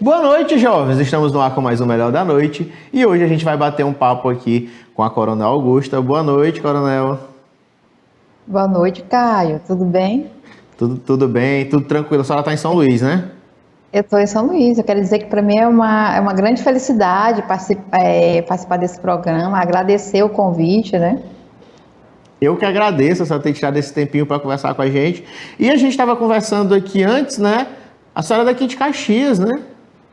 Boa noite, jovens! Estamos no ar com mais um Melhor da Noite e hoje a gente vai bater um papo aqui com a Coronel Augusta. Boa noite, Coronel. Boa noite, Caio. Tudo bem? Tudo bem, tudo tranquilo. A senhora está em São Luís, né? Eu estou em São Luís. Eu quero dizer que para mim é uma grande felicidade participar desse programa, agradecer o convite, né? Eu que agradeço a senhora ter tirado esse tempinho para conversar com a gente. E a gente estava conversando aqui antes, né? A senhora é daqui de Caxias, né?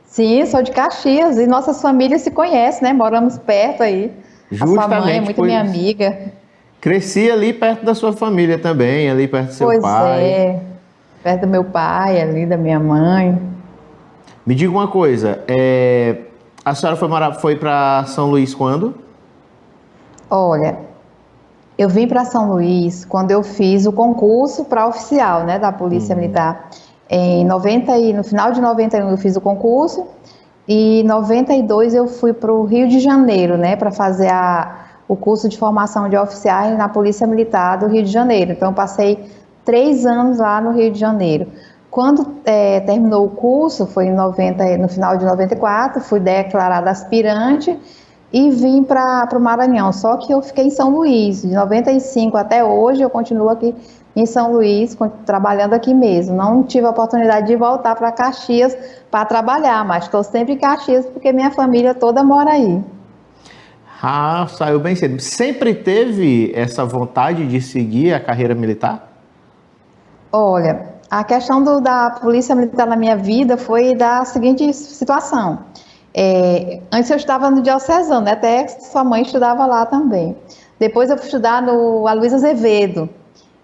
Sim, sou de Caxias e nossas famílias se conhecem, né? Moramos perto aí. A sua mãe é muito minha amiga. Cresci ali perto da sua família também, ali perto do seu Pois pai. é, perto do meu pai, ali da minha mãe. Me diga uma coisa, a senhora foi para São Luís quando? Olha, eu vim para São Luís quando eu fiz o concurso para oficial, né, da Polícia Militar. No final de 91 eu fiz o concurso e em 92 eu fui para o Rio de Janeiro, né, para fazer o curso de formação de oficiais na Polícia Militar do Rio de Janeiro. Então eu passei 3 anos lá no Rio de Janeiro. Quando terminou o curso, foi no final de 94, fui declarada aspirante e vim para o Maranhão, só que eu fiquei em São Luís, de 95 até hoje eu continuo aqui em São Luís, trabalhando aqui mesmo. Não tive a oportunidade de voltar para Caxias para trabalhar, mas estou sempre em Caxias porque minha família toda mora aí. Ah, saiu bem cedo. Sempre teve essa vontade de seguir a carreira militar? Olha, a questão da Polícia Militar na minha vida foi da seguinte situação. Antes eu estudava no Diocesano, né? Até sua mãe estudava lá também. Depois eu fui estudar no Aloysio Azevedo.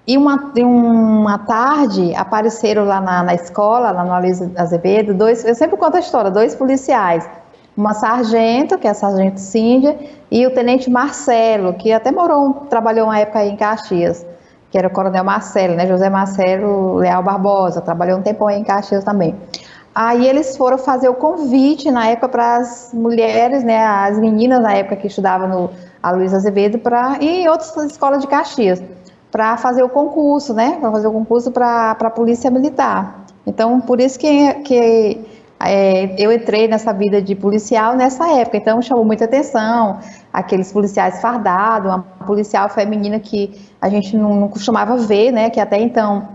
E uma tarde apareceram lá na escola, lá no Aloysio Azevedo, eu sempre conto a história, 2 policiais. Uma sargento, que é a sargento Cíndia, e o tenente Marcelo, que até trabalhou uma época aí em Caxias, que era o coronel Marcelo, né? José Marcelo Leal Barbosa, trabalhou um tempão aí em Caxias também. Aí eles foram fazer o convite na época para as mulheres, né, as meninas na época que estudavam no Aloysio Azevedo e outras escolas de Caxias, para fazer o concurso, né, para fazer o concurso para a Polícia Militar. Então, por isso que eu entrei nessa vida de policial nessa época. Então, chamou muita atenção aqueles policiais fardados, uma policial feminina que a gente não costumava ver, né, que até então...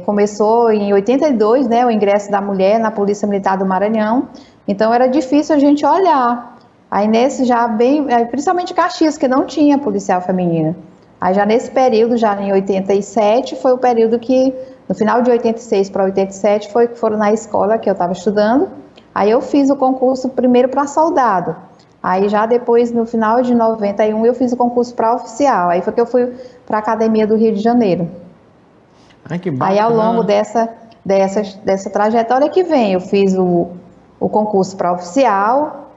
começou em 82, né, o ingresso da mulher na Polícia Militar do Maranhão, então era difícil a gente olhar. Aí principalmente Caxias, que não tinha policial feminina. Aí já nesse período, já em 87, foi o período que, no final de 86 para 87, foram na escola que eu estava estudando. Aí eu fiz o concurso primeiro para soldado. Aí já depois, no final de 91, eu fiz o concurso para oficial. Aí foi que eu fui para a Academia do Rio de Janeiro. Ai, que bacana. Aí ao longo dessa trajetória que vem, eu fiz o concurso para oficial,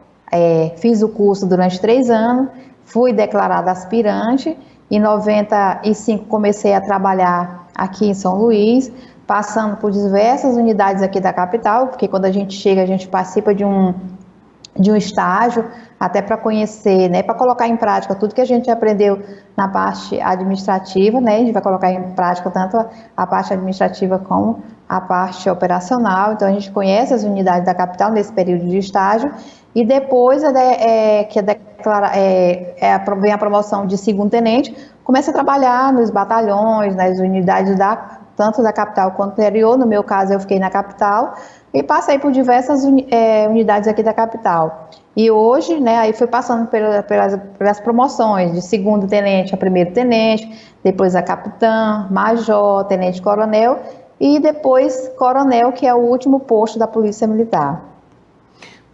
fiz o curso durante 3 anos, fui declarada aspirante, em 95 comecei a trabalhar aqui em São Luís, passando por diversas unidades aqui da capital, porque quando a gente chega, a gente participa de um estágio, até para conhecer, né, para colocar em prática tudo que a gente aprendeu na parte administrativa, né, a gente vai colocar em prática tanto a parte administrativa como a parte operacional. Então a gente conhece as unidades da capital nesse período de estágio e depois vem a promoção de segundo tenente, começa a trabalhar nos batalhões, nas unidades tanto da capital quanto do interior. No meu caso eu fiquei na capital e passei por diversas unidades aqui da capital. E hoje, né, aí fui passando pelas promoções de segundo tenente a primeiro tenente, depois a capitã, major, tenente coronel e depois coronel, que é o último posto da Polícia Militar.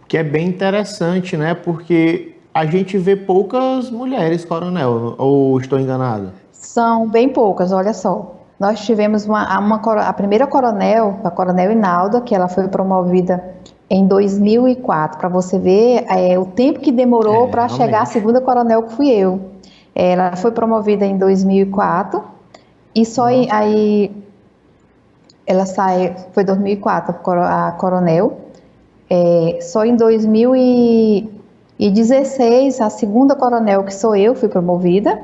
Que é bem interessante, né, porque a gente vê poucas mulheres coronel, ou estou enganado? São bem poucas, olha só. Nós tivemos a primeira coronel, a coronel Inalda, que ela foi promovida em 2004, para você ver o tempo que demorou para chegar a segunda coronel, que fui eu. Ela foi promovida em 2004 e só aí ela foi 2004 a coronel. Só em 2016 a segunda coronel, que sou eu, fui promovida.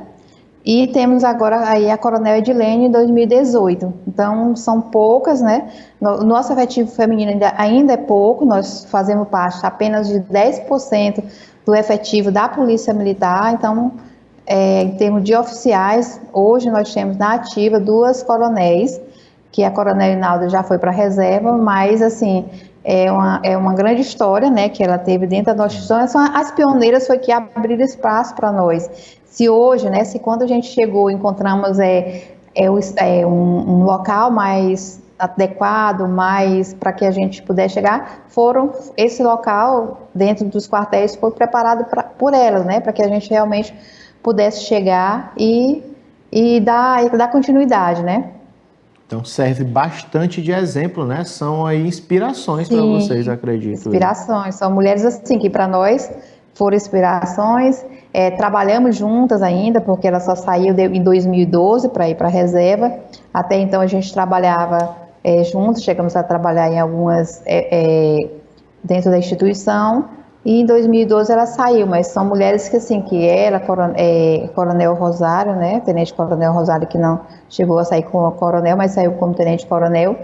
E temos agora aí a Coronel Edilene em 2018. Então, são poucas, né? Nosso efetivo feminino ainda é pouco, nós fazemos parte apenas de 10% do efetivo da Polícia Militar. Então, em termos de oficiais, hoje nós temos na ativa 2 coronéis, que a Coronel Inalda já foi para a reserva, mas, assim, é uma grande história, né, que ela teve dentro da nossa história. As pioneiras foi que abriram espaço para nós. Se hoje, né, se quando a gente chegou, encontramos um local mais adequado, mais para que a gente pudesse chegar, esse local dentro dos quartéis foi preparado por elas, né, para que a gente realmente pudesse chegar e dar continuidade, né. Então serve bastante de exemplo, né? São aí inspirações para vocês, acredito. Inspirações, são mulheres assim que para nós foram inspirações. Trabalhamos juntas ainda, porque ela só saiu em 2012 para ir para a reserva. Até então a gente trabalhava juntos, chegamos a trabalhar em algumas dentro da instituição. E em 2012 ela saiu, mas são mulheres que assim, que ela, Coronel Rosário, né, Tenente Coronel Rosário, que não chegou a sair como coronel, mas saiu como Tenente Coronel,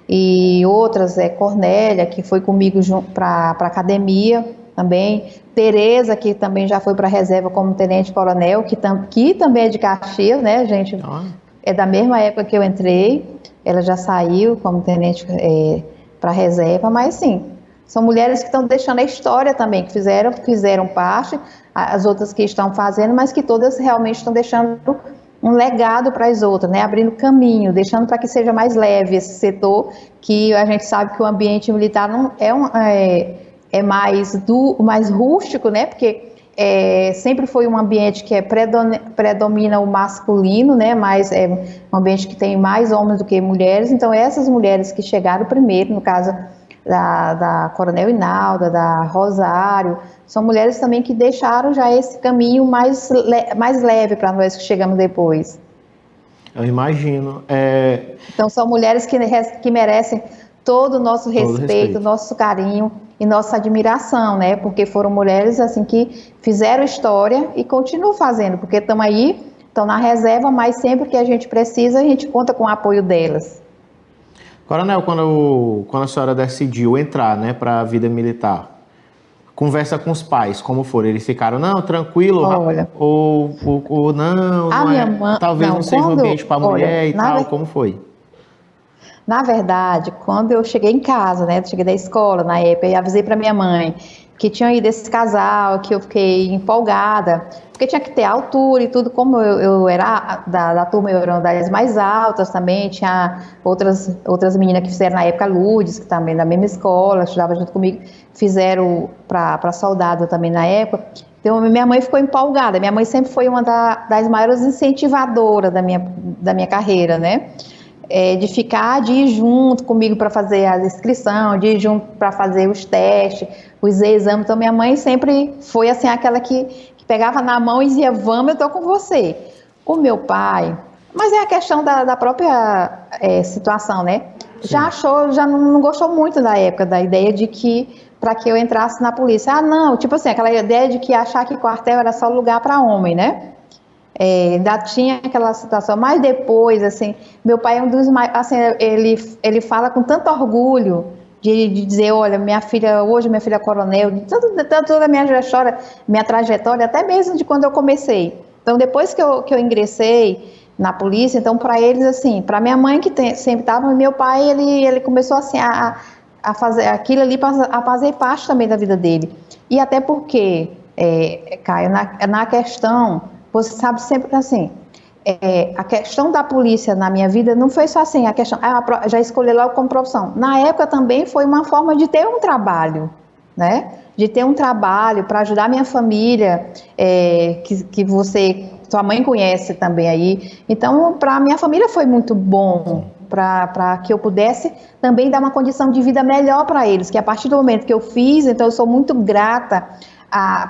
e outras, Cornélia, que foi comigo para a academia também, Tereza, que também já foi para a reserva como Tenente Coronel, que também é de Caxias, né, gente, é da mesma época que eu entrei, ela já saiu como Tenente para a reserva, mas sim, são mulheres que estão deixando a história também, que fizeram parte, as outras que estão fazendo, mas que todas realmente estão deixando um legado para as outras, né? Abrindo caminho, deixando para que seja mais leve esse setor, que a gente sabe que o ambiente militar não é mais rústico, né? Porque sempre foi um ambiente que predomina o masculino, né? Mas é um ambiente que tem mais homens do que mulheres. Então, essas mulheres que chegaram primeiro, no caso da Coronel Inalda, da Rosário, são mulheres também que deixaram já esse caminho mais leve para nós que chegamos depois. Eu imagino. Então são mulheres que merecem todo o nosso respeito, nosso carinho e nossa admiração, né? Porque foram mulheres assim que fizeram história e continuam fazendo, porque estão aí, estão na reserva, mas sempre que a gente precisa, a gente conta com o apoio delas. Coronel, quando a senhora decidiu entrar, né, para a vida militar, conversa com os pais, como foram? Eles ficaram, não, tranquilo, olha, ou não, talvez não seja um ambiente para mulher e tal, como foi? Na verdade, quando eu cheguei em casa, né, cheguei da escola na época, e avisei para minha mãe que tinha ido esse casal, que eu fiquei empolgada, porque tinha que ter altura e tudo, como eu era da turma, eu era uma das mais altas também, tinha outras meninas que fizeram na época Lourdes, que também da mesma escola, estudava junto comigo, fizeram para soldado também na época. Então minha mãe ficou empolgada, minha mãe sempre foi uma das maiores incentivadoras da minha carreira, né? De ir junto comigo para fazer as inscrições, de ir junto para fazer os testes, os exames. Então minha mãe sempre foi assim aquela que pegava na mão e dizia, vamos, eu tô com você. O meu pai, mas é a questão da própria situação, né? Sim. Já não gostou muito da época, da ideia de que, para que eu entrasse na polícia. Ah, não, tipo assim, aquela ideia de que achar que quartel era só lugar para homem, né? Ainda tinha aquela situação, mas depois, assim, meu pai é um dos mais, assim, ele fala com tanto orgulho de dizer, olha, hoje minha filha é coronel, tanto da minha história, minha trajetória, até mesmo de quando eu comecei. Então, depois que eu ingressei na polícia, então, para eles, assim, para minha mãe, que sempre estava, meu pai, ele começou, assim, a fazer aquilo ali, a fazer parte também da vida dele. E até porque, Caio, na questão... Você sabe sempre que assim, a questão da polícia na minha vida não foi só assim, a questão, já escolhi logo como profissão. Na época também foi uma forma de ter um trabalho, né? De ter um trabalho para ajudar minha família, que sua mãe conhece também aí. Então, para minha família foi muito bom, para que eu pudesse também dar uma condição de vida melhor para eles, que a partir do momento que eu fiz, então eu sou muito grata,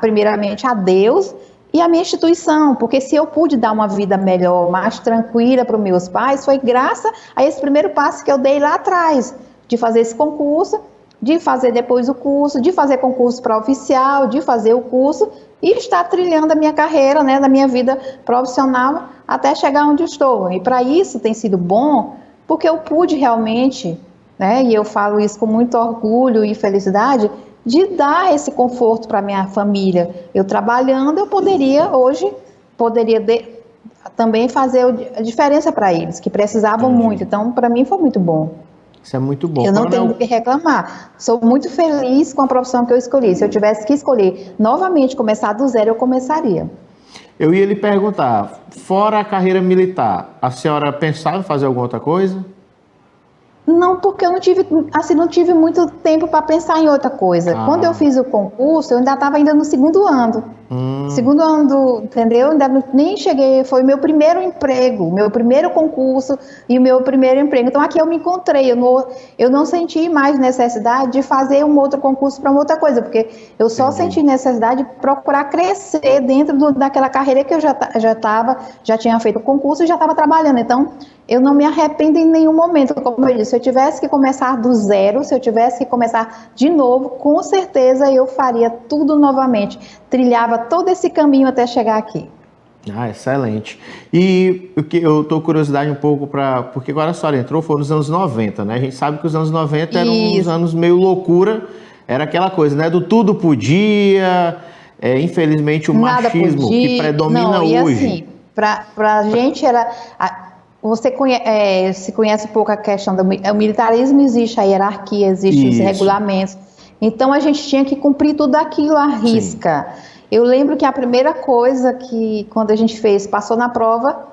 primeiramente a Deus, e a minha instituição, porque se eu pude dar uma vida melhor, mais tranquila para os meus pais, foi graças a esse primeiro passo que eu dei lá atrás, de fazer esse concurso, de fazer depois o curso, de fazer concurso para oficial, de fazer o curso e estar trilhando a minha carreira, né, da minha vida profissional até chegar onde estou. E para isso tem sido bom, porque eu pude realmente, né, e eu falo isso com muito orgulho e felicidade, de dar esse conforto para minha família. Eu trabalhando, eu poderia hoje, também fazer a diferença para eles, que precisavam muito. Então, para mim foi muito bom. Isso é muito bom. Eu não tenho do que reclamar. Sou muito feliz com a profissão que eu escolhi. Se eu tivesse que escolher novamente, começar do zero, eu começaria. Eu ia lhe perguntar, fora a carreira militar, a senhora pensava em fazer alguma outra coisa? Não, porque eu não tive muito tempo para pensar em outra coisa. Quando eu fiz o concurso, eu ainda estava no segundo ano. Segundo ano, entendeu? Ainda nem cheguei, foi meu primeiro emprego, meu primeiro concurso e o meu primeiro emprego. Então aqui eu me encontrei, eu não senti mais necessidade de fazer um outro concurso para uma outra coisa, porque eu só senti necessidade de procurar crescer dentro daquela carreira que eu já tinha feito o concurso e já estava trabalhando. Então eu não me arrependo em nenhum momento, como eu disse, se eu tivesse que começar do zero, se eu tivesse que começar de novo, com certeza eu faria tudo novamente, trilhava todo esse caminho até chegar aqui. Ah, excelente. E o que eu estou curiosidade um pouco porque agora a senhora entrou, foi nos anos 90, né? A gente sabe que os anos 90 eram uns anos meio loucura, era aquela coisa, né? Do tudo podia, infelizmente o machismo que predomina hoje. Assim, para a gente era... Você se conhece um pouco a questão do militarismo, existe a hierarquia, existem os regulamentos. Então a gente tinha que cumprir tudo aquilo à risca. Sim. Eu lembro que a primeira coisa que quando a gente passou na prova,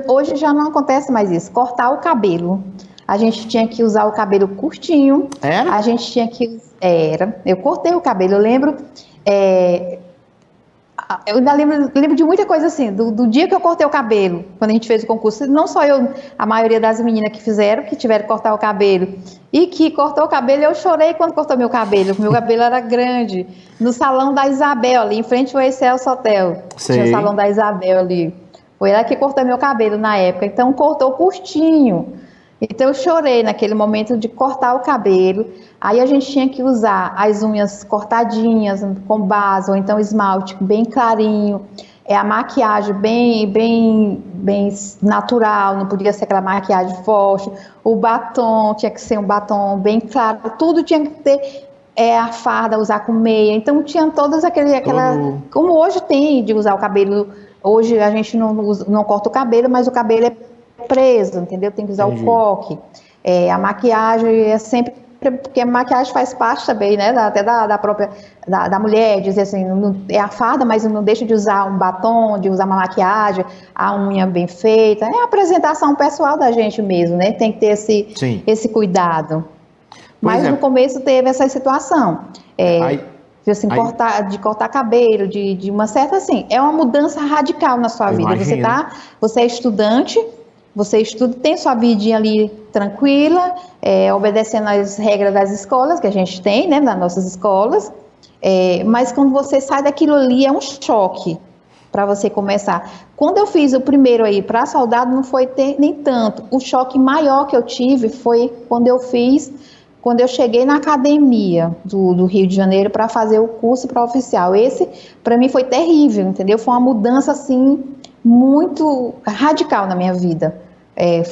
hoje já não acontece mais isso, cortar o cabelo. A gente tinha que usar o cabelo curtinho. Era? A gente tinha que... Eu cortei o cabelo, eu lembro... Eu ainda lembro de muita coisa assim, do dia que eu cortei o cabelo, quando a gente fez o concurso, não só eu, a maioria das meninas que tiveram que cortar o cabelo, e que cortou o cabelo, eu chorei quando cortou meu cabelo era grande, no salão da Isabel, ali em frente ao Excelso Hotel, tinha o salão da Isabel ali, foi ela que cortou meu cabelo na época, então cortou curtinho. Então eu chorei naquele momento de cortar o cabelo, aí a gente tinha que usar as unhas cortadinhas com base, ou então esmalte bem clarinho, a maquiagem bem natural, não podia ser aquela maquiagem forte, o batom tinha que ser um batom bem claro, tudo tinha que ter a farda, usar com meia, então tinha todas como hoje tem de usar o cabelo, hoje a gente não corta o cabelo, mas o cabelo é preso, entendeu? Tem que usar o coque. A maquiagem é sempre... Porque a maquiagem faz parte também, né? Até da própria... Da mulher, dizer assim, é a farda, mas não deixa de usar um batom, de usar uma maquiagem, a unha bem feita. É a apresentação pessoal da gente mesmo, né? Tem que ter esse cuidado. Mas no começo teve essa situação. Assim, de cortar cabelo, de uma certa... Assim, é uma mudança radical na sua vida. Você é estudante... Você estuda, tem sua vidinha ali tranquila, obedecendo às regras das escolas que a gente tem, né, das nossas escolas, mas quando você sai daquilo ali é um choque para você começar. Quando eu fiz o primeiro aí para soldado não foi nem tanto, o choque maior que eu tive foi quando eu cheguei na academia do Rio de Janeiro para fazer o curso para oficial. Esse para mim foi terrível, entendeu? Foi uma mudança assim muito radical na minha vida.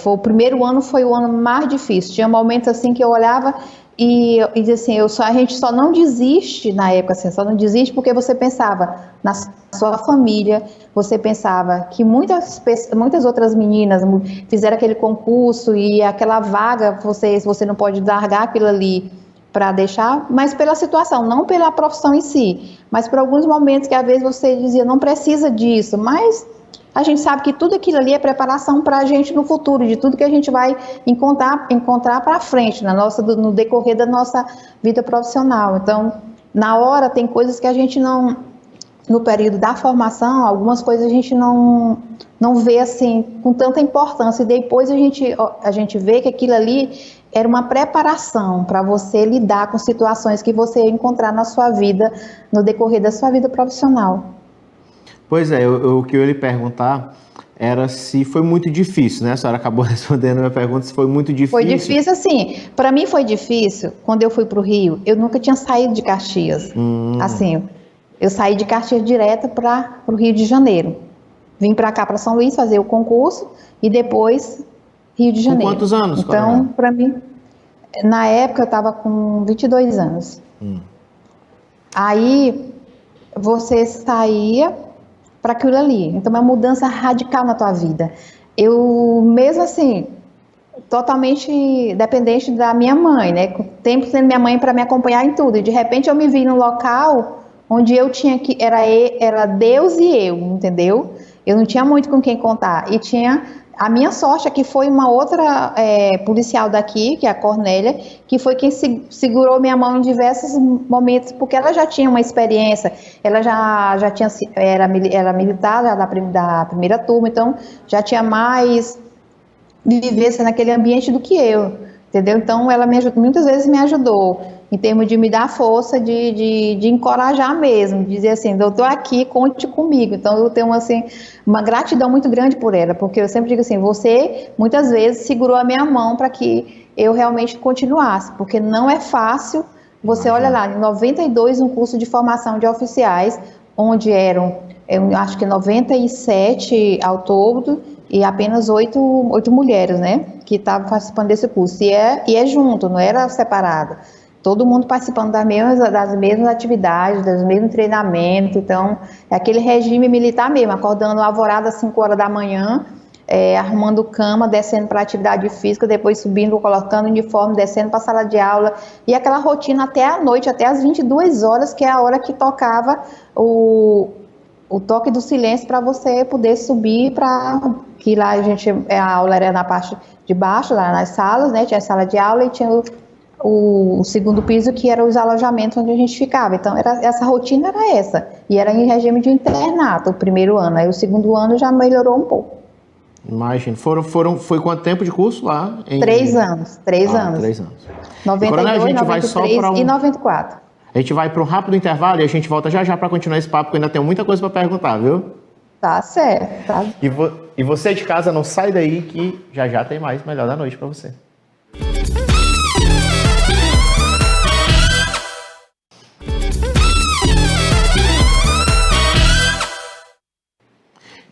O primeiro ano foi o ano mais difícil. Tinha momentos assim que eu olhava e dizia assim, a gente só não desiste na época, assim, só não desiste porque você pensava na sua família, você pensava que muitas outras meninas fizeram aquele concurso e aquela vaga, você não pode largar aquilo ali para deixar, mas pela situação, não pela profissão em si, mas por alguns momentos que às vezes você dizia, não precisa disso, mas a gente sabe que tudo aquilo ali é preparação para a gente no futuro, de tudo que a gente vai encontrar para frente, no decorrer da nossa vida profissional. Então, na hora, tem coisas que a gente não, no período da formação, algumas coisas a gente não vê assim com tanta importância, e depois a gente vê que aquilo ali era uma preparação para você lidar com situações que você ia encontrar na sua vida, no decorrer da sua vida profissional. Pois é, o que eu ia lhe perguntar era se foi muito difícil, né? A senhora acabou respondendo a minha pergunta se foi muito difícil. Foi difícil, assim. Para mim foi difícil. Quando eu fui para o Rio, eu nunca tinha saído de Caxias. Assim, eu saí de Caxias direto para o Rio de Janeiro. Vim para cá, para São Luís, fazer o concurso e depois Rio de Janeiro. Com quantos anos, Então, para mim, na época eu estava com 22 anos. Aí você saía para aquilo ali. Então, é uma mudança radical na tua vida. Eu, mesmo assim, totalmente dependente da minha mãe, né? Com o tempo sendo minha mãe para me acompanhar em tudo. E de repente eu me vi num local onde eu tinha que... Era Deus e eu, entendeu? Eu não tinha muito com quem contar. E tinha... A minha sorte é que foi uma outra policial daqui, que é a Cornélia, que foi quem segurou minha mão em diversos momentos, porque ela já tinha uma experiência, ela já tinha, era militar da primeira turma, então já tinha mais vivência naquele ambiente do que eu, entendeu? Então ela muitas vezes me ajudou, em termos de me dar força, de encorajar mesmo, de dizer assim, eu estou aqui, conte comigo. Então eu tenho assim, uma gratidão muito grande por ela, porque eu sempre digo assim, você muitas vezes segurou a minha mão para que eu realmente continuasse, porque não é fácil. Você olha lá, em 92, um curso de formação de oficiais, onde eram, eu acho que 97 ao todo, e apenas 8 mulheres, né, que estavam participando desse curso. E é junto, não era separado. Todo mundo participando das mesmas atividades, dos mesmos treinamentos. Então, é aquele regime militar mesmo, acordando alvorada às 5 horas da manhã, arrumando cama, descendo para a atividade física, depois subindo, colocando o uniforme, descendo para a sala de aula. E aquela rotina até a noite, até às 22 horas, que é a hora que tocava o toque do silêncio para você poder subir que lá a aula era na parte de baixo, lá nas salas, né? Tinha a sala de aula e tinha o segundo piso, que era os alojamentos onde a gente ficava. Então, essa rotina era essa. E era em regime de internato, o primeiro ano. Aí o segundo ano já melhorou um pouco. Imagina. Foi quanto tempo de curso lá? 3 anos. 3 anos. 3 anos. 92, a gente 93 vai só e 94. A gente vai para um rápido intervalo e a gente volta já para continuar esse papo, porque ainda tem muita coisa para perguntar, viu? Tá certo. Tá. E você de casa, não sai daí que já tem mais Melhor da Noite para você.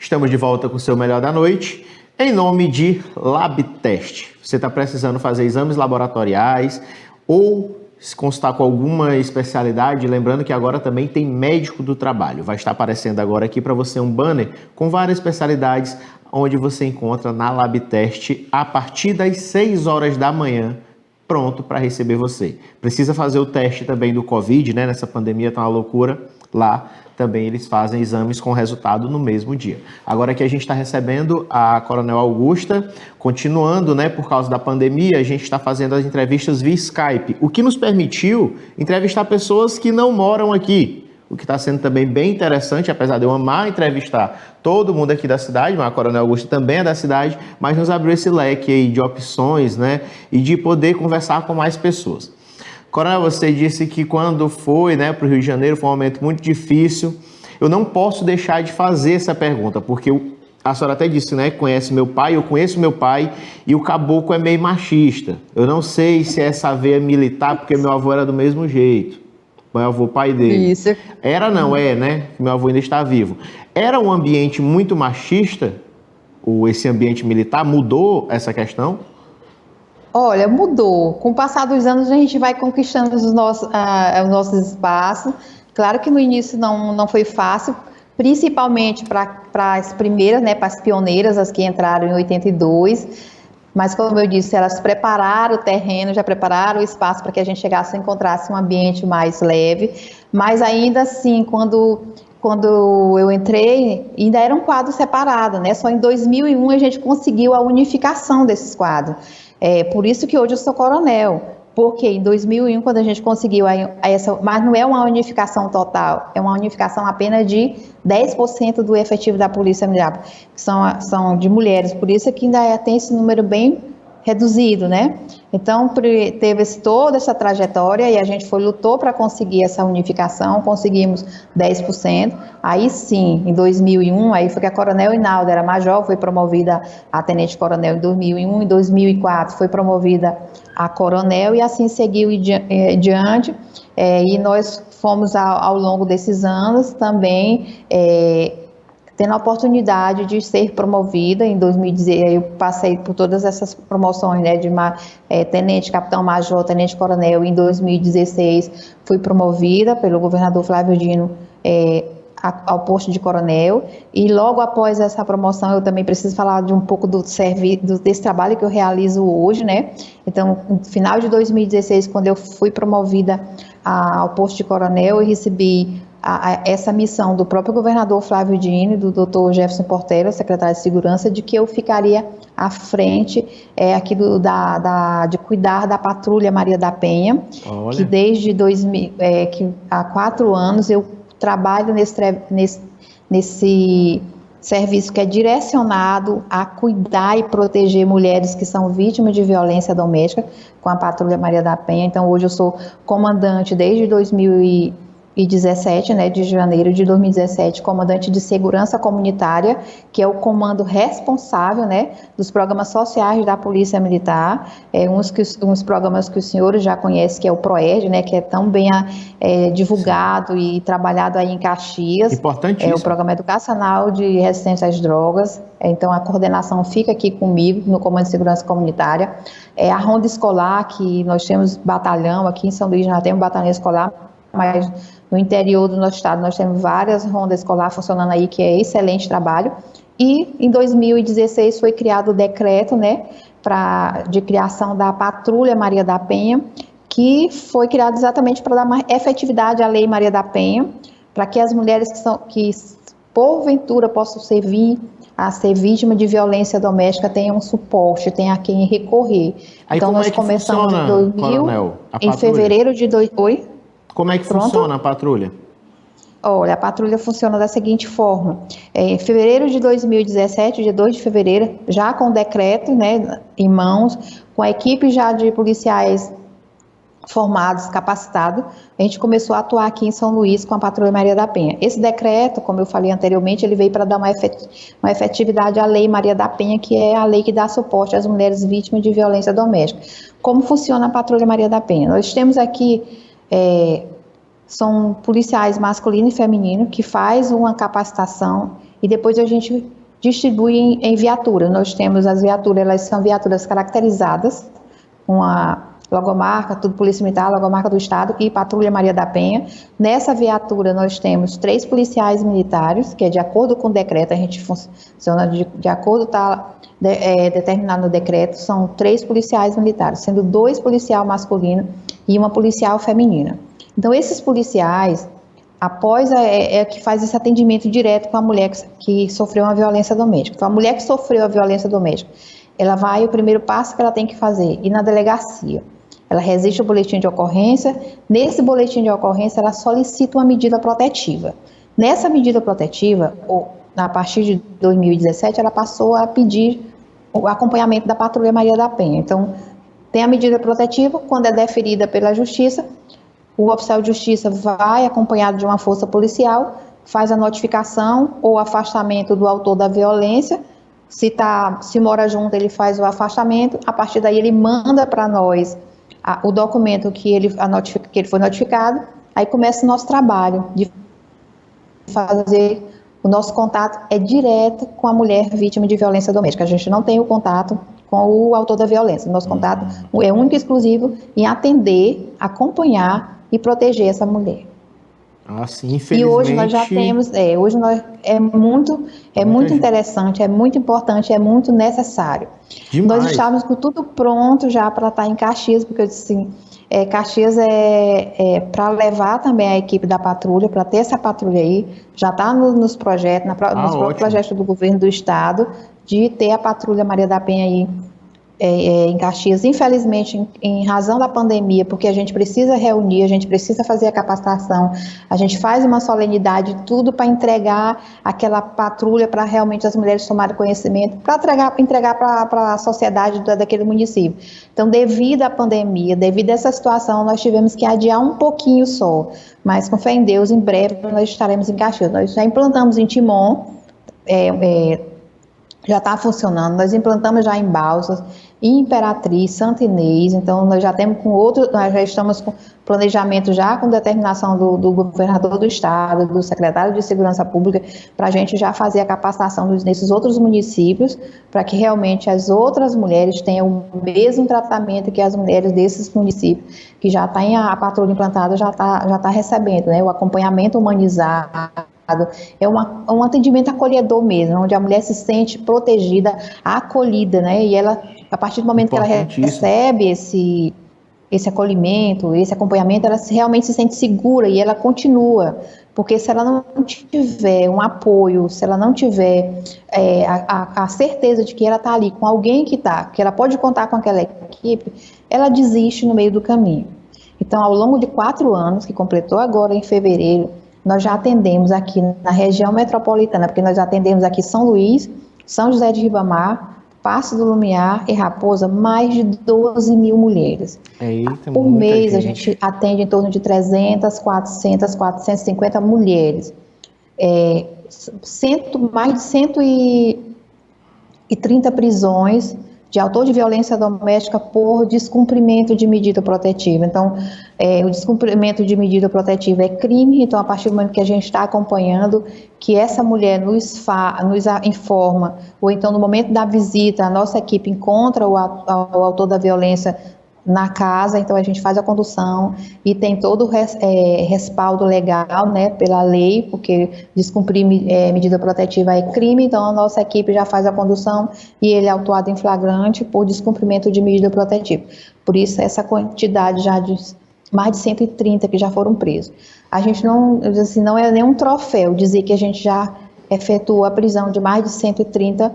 Estamos de volta com o seu Melhor da Noite, em nome de LabTest. Você está precisando fazer exames laboratoriais ou se consultar com alguma especialidade, lembrando que agora também tem médico do trabalho. Vai estar aparecendo agora aqui para você um banner com várias especialidades, onde você encontra na LabTest a partir das 6 horas da manhã, pronto para receber você. Precisa fazer o teste também do Covid, né? Nessa pandemia tá uma loucura. Lá também eles fazem exames com resultado no mesmo dia. Agora que a gente está recebendo a Coronel Augusta, continuando, né, por causa da pandemia, a gente está fazendo as entrevistas via Skype, o que nos permitiu entrevistar pessoas que não moram aqui, o que está sendo também bem interessante, apesar de eu amar entrevistar todo mundo aqui da cidade, mas a Coronel Augusta também é da cidade, mas nos abriu esse leque aí de opções, né, e de poder conversar com mais pessoas. Coronel, você disse que quando foi, né, para o Rio de Janeiro foi um momento muito difícil. Eu não posso deixar de fazer essa pergunta, porque a senhora até disse, né, que conhece meu pai, eu conheço meu pai e o caboclo é meio machista. Eu não sei se essa veia militar, porque meu avô era do mesmo jeito. Meu avô, pai dele. Isso. Era, não é, né? Meu avô ainda está vivo. Era um ambiente muito machista, esse ambiente militar, mudou essa questão? Olha, mudou. Com o passar dos anos, a gente vai conquistando os nossos espaços. Claro que no início não foi fácil, principalmente para as primeiras, né, para as pioneiras, as que entraram em 82. Mas, como eu disse, elas prepararam o terreno, já prepararam o espaço para que a gente chegasse e encontrasse um ambiente mais leve. Mas ainda assim, quando eu entrei, ainda era um quadro separado, né? Só em 2001 a gente conseguiu a unificação desses quadros. Por isso que hoje eu sou coronel, porque em 2001, quando a gente conseguiu mas não é uma unificação total, é uma unificação apenas de 10% do efetivo da Polícia Militar, que são de mulheres, por isso que ainda tem esse número bem reduzido, né? Então, teve toda essa trajetória e a gente lutou para conseguir essa unificação, conseguimos 10%. Aí sim, em 2001, aí foi que a Coronel Inalda era major, foi promovida a tenente-coronel em 2001, em 2004 foi promovida a coronel e assim seguiu diante. E nós fomos, ao longo desses anos, também tendo a oportunidade de ser promovida. Em 2016, eu passei por todas essas promoções, né, de tenente, capitão major, tenente coronel. Em 2016, fui promovida pelo governador Flávio Dino ao posto de coronel, e logo após essa promoção eu também preciso falar de um pouco desse trabalho que eu realizo hoje, né? Então, no final de 2016, quando eu fui promovida ao posto de coronel, eu recebi essa missão do próprio governador Flávio Dino e do Dr. Jefferson Portela, secretário de Segurança, de que eu ficaria à frente aqui de cuidar da Patrulha Maria da Penha. Olha. Que desde que há 4 anos eu trabalho nesse serviço que é direcionado a cuidar e proteger mulheres que são vítimas de violência doméstica com a Patrulha Maria da Penha. Então, hoje eu sou comandante desde 2017, né, de janeiro de 2017, comandante de segurança comunitária, que é o comando responsável, né, dos programas sociais da Polícia Militar, uns programas que os senhores já conhecem, que é o PROERD, né, que é tão bem divulgado e trabalhado aí em Caxias. Importantíssimo. É o Programa Educacional de Resistência às Drogas. Então, a coordenação fica aqui comigo, no Comando de Segurança Comunitária. A Ronda Escolar, que nós temos batalhão, aqui em São Luís já temos batalhão escolar, mas no interior do nosso estado nós temos várias rondas escolares funcionando aí, que é excelente trabalho. E em 2016 foi criado o decreto, né, de criação da Patrulha Maria da Penha, que foi criado exatamente para dar mais efetividade à Lei Maria da Penha, para que as mulheres que porventura possam vir a ser vítima de violência doméstica tenham um suporte, tenham a quem recorrer. Aí, então nós começamos em 2000, em fevereiro de 2008. Como é que funciona a patrulha? Olha, a patrulha funciona da seguinte forma. Em fevereiro de 2017, dia 2 de fevereiro, já com o decreto, né, em mãos, com a equipe já de policiais formados, capacitados, a gente começou a atuar aqui em São Luís com a Patrulha Maria da Penha. Esse decreto, como eu falei anteriormente, ele veio para dar uma efetividade à Lei Maria da Penha, que é a lei que dá suporte às mulheres vítimas de violência doméstica. Como funciona a Patrulha Maria da Penha? Nós temos aqui são policiais masculino e feminino que faz uma capacitação e depois a gente distribui em viatura. Nós temos as viaturas, elas são viaturas caracterizadas com a logomarca, tudo Polícia Militar, logomarca do Estado e Patrulha Maria da Penha. Nessa viatura nós temos 3 policiais militares, que é de acordo com o decreto, a gente funciona de acordo, está determinado no decreto, são 3 policiais militares, sendo 2 policiais masculinos e uma policial feminina. Então, esses policiais, após que faz esse atendimento direto com a mulher que sofreu uma violência doméstica. Então, a mulher que sofreu a violência doméstica, ela vai, o primeiro passo que ela tem que fazer, ir na delegacia. Ela registra o boletim de ocorrência. Nesse boletim de ocorrência, ela solicita uma medida protetiva. Nessa medida protetiva, a partir de 2017, ela passou a pedir o acompanhamento da Patrulha Maria da Penha. Então, tem a medida protetiva, quando é deferida pela Justiça, o oficial de Justiça vai acompanhado de uma força policial, faz a notificação ou afastamento do autor da violência. Se mora junto, ele faz o afastamento. A partir daí, ele manda para nós o documento que ele foi notificado. Aí começa o nosso trabalho de fazer. O nosso contato é direto com a mulher vítima de violência doméstica. A gente não tem o contato com o autor da violência. O nosso contato é único e exclusivo em atender, acompanhar e proteger essa mulher. Sim, infelizmente. E hoje nós já temos, é muito interessante, é muito importante, é muito necessário. Demais. Nós estávamos com tudo pronto já para estar em Caxias, porque eu disse assim, Caxias para levar também a equipe da patrulha, para ter essa patrulha aí, já está nos projetos, nos próprios projetos do governo do estado, de ter a Patrulha Maria da Penha aí em Caxias, infelizmente, em razão da pandemia, porque a gente precisa reunir, a gente precisa fazer a capacitação, a gente faz uma solenidade, tudo para entregar aquela patrulha para realmente as mulheres tomarem conhecimento, para entregar para a sociedade daquele município. Então, devido à pandemia, devido a essa situação, nós tivemos que adiar um pouquinho só, mas com fé em Deus, em breve nós estaremos em Caxias. Nós já implantamos em Timon, já está funcionando, nós implantamos já em Balsas, em Imperatriz, Santa Inês, então nós já temos nós já estamos com planejamento já com determinação do governador do estado, do secretário de Segurança Pública, para a gente já fazer a capacitação nesses outros municípios, para que realmente as outras mulheres tenham o mesmo tratamento que as mulheres desses municípios, que já tem a patrulha implantada, já tá recebendo, né, o acompanhamento humanizado. É um atendimento acolhedor mesmo, onde a mulher se sente protegida, acolhida, né? E ela, a partir do momento que ela recebe esse acolhimento, esse acompanhamento, ela realmente se sente segura e ela continua. Porque se ela não tiver um apoio, se ela não tiver a certeza de que ela está ali com alguém que ela pode contar com aquela equipe, ela desiste no meio do caminho. Então, ao longo de 4 anos, que completou agora em fevereiro, nós já atendemos aqui na região metropolitana, porque nós atendemos aqui São Luís, São José de Ribamar, Passo do Lumiar e Raposa, mais de 12 mil mulheres. Por mês a gente atende em torno de 300, 400, 450 mulheres. Mais de 130 prisões de autor de violência doméstica por descumprimento de medida protetiva. Então, o descumprimento de medida protetiva é crime, então a partir do momento que a gente está acompanhando, que essa mulher nos informa, ou então no momento da visita, a nossa equipe encontra o autor da violência na casa, então a gente faz a condução e tem todo o respaldo legal, né, pela lei, porque descumprir medida protetiva é crime, então a nossa equipe já faz a condução e ele é autuado em flagrante por descumprimento de medida protetiva. Por isso, essa quantidade já de mais de 130 que já foram presos. A gente não é nenhum troféu dizer que a gente já efetuou a prisão de mais de 130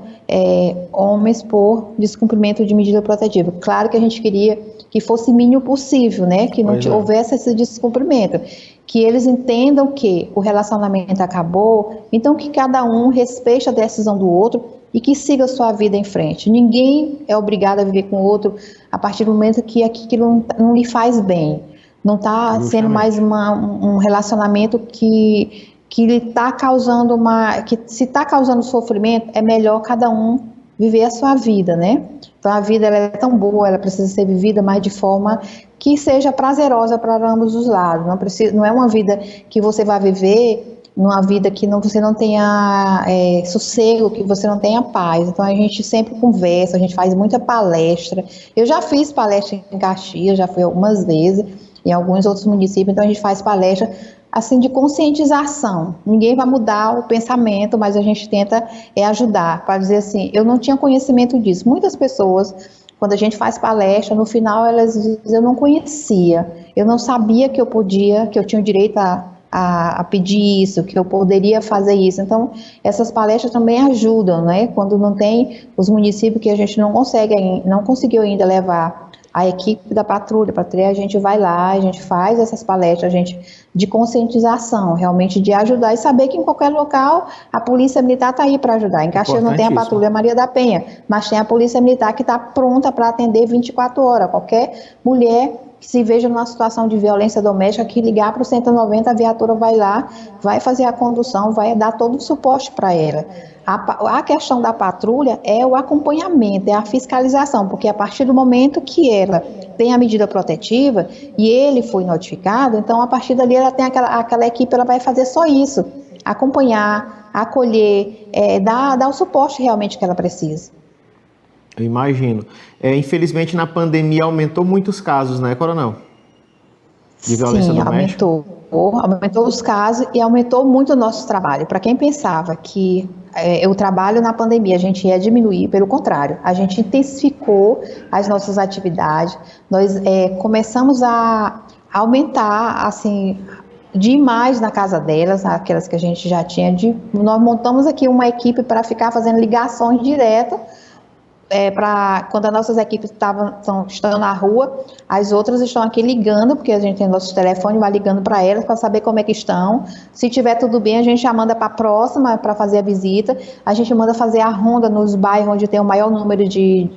homens por descumprimento de medida protetiva. Claro que a gente queria que fosse mínimo possível, né? Que não houvesse esse descumprimento. Que eles entendam que o relacionamento acabou, então que cada um respeite a decisão do outro e que siga a sua vida em frente. Ninguém é obrigado a viver com o outro a partir do momento que aquilo não lhe faz bem. Não está sendo mais um relacionamento que lhe está causando que se está causando sofrimento, é melhor cada um viver a sua vida, né? Então a vida ela é tão boa, ela precisa ser vivida, mas de forma que seja prazerosa para ambos os lados. Não é uma vida que você vai viver, numa vida que você não tenha sossego, que você não tenha paz. Então a gente sempre conversa, a gente faz muita palestra. Eu já fiz palestra em Caxias, já fui algumas vezes, em alguns outros municípios, então a gente faz palestra assim de conscientização. Ninguém vai mudar o pensamento, mas a gente tenta ajudar, para dizer assim, eu não tinha conhecimento disso. Muitas pessoas, quando a gente faz palestra, no final elas dizem, eu não conhecia, eu não sabia que eu tinha o direito a pedir isso, que eu poderia fazer isso. Então, essas palestras também ajudam, né? Quando não tem os municípios que a gente não conseguiu ainda levar a equipe da patrulha, a gente vai lá, a gente faz essas palestras, de conscientização, realmente de ajudar e saber que em qualquer local a Polícia Militar está aí para ajudar. Em Caxias não tem a Patrulha Maria da Penha, mas tem a Polícia Militar que está pronta para atender 24 horas. Qualquer mulher que se veja numa situação de violência doméstica, que ligar para o 190, a viatura vai lá, vai fazer a condução, vai dar todo o suporte para ela. A questão da patrulha é o acompanhamento, é a fiscalização, porque a partir do momento que ela tem a medida protetiva e ele foi notificado, então a partir dali ela tem aquela equipe, ela vai fazer só isso, acompanhar, acolher, dar o suporte realmente que ela precisa. Eu imagino. Infelizmente na pandemia aumentou muitos casos, né, Coronel? De violência doméstica. Aumentou os casos e aumentou muito o nosso trabalho. Para quem pensava que o trabalho na pandemia a gente ia diminuir, pelo contrário, a gente intensificou as nossas atividades, nós começamos a aumentar, assim, demais na casa delas, aquelas que a gente já tinha, nós montamos aqui uma equipe para ficar fazendo ligações direto quando as nossas equipes estão na rua, as outras estão aqui ligando, porque a gente tem nosso telefone, vai ligando para elas para saber como é que estão. Se tiver tudo bem, a gente já manda para a próxima para fazer a visita. A gente manda fazer a ronda nos bairros onde tem o maior número de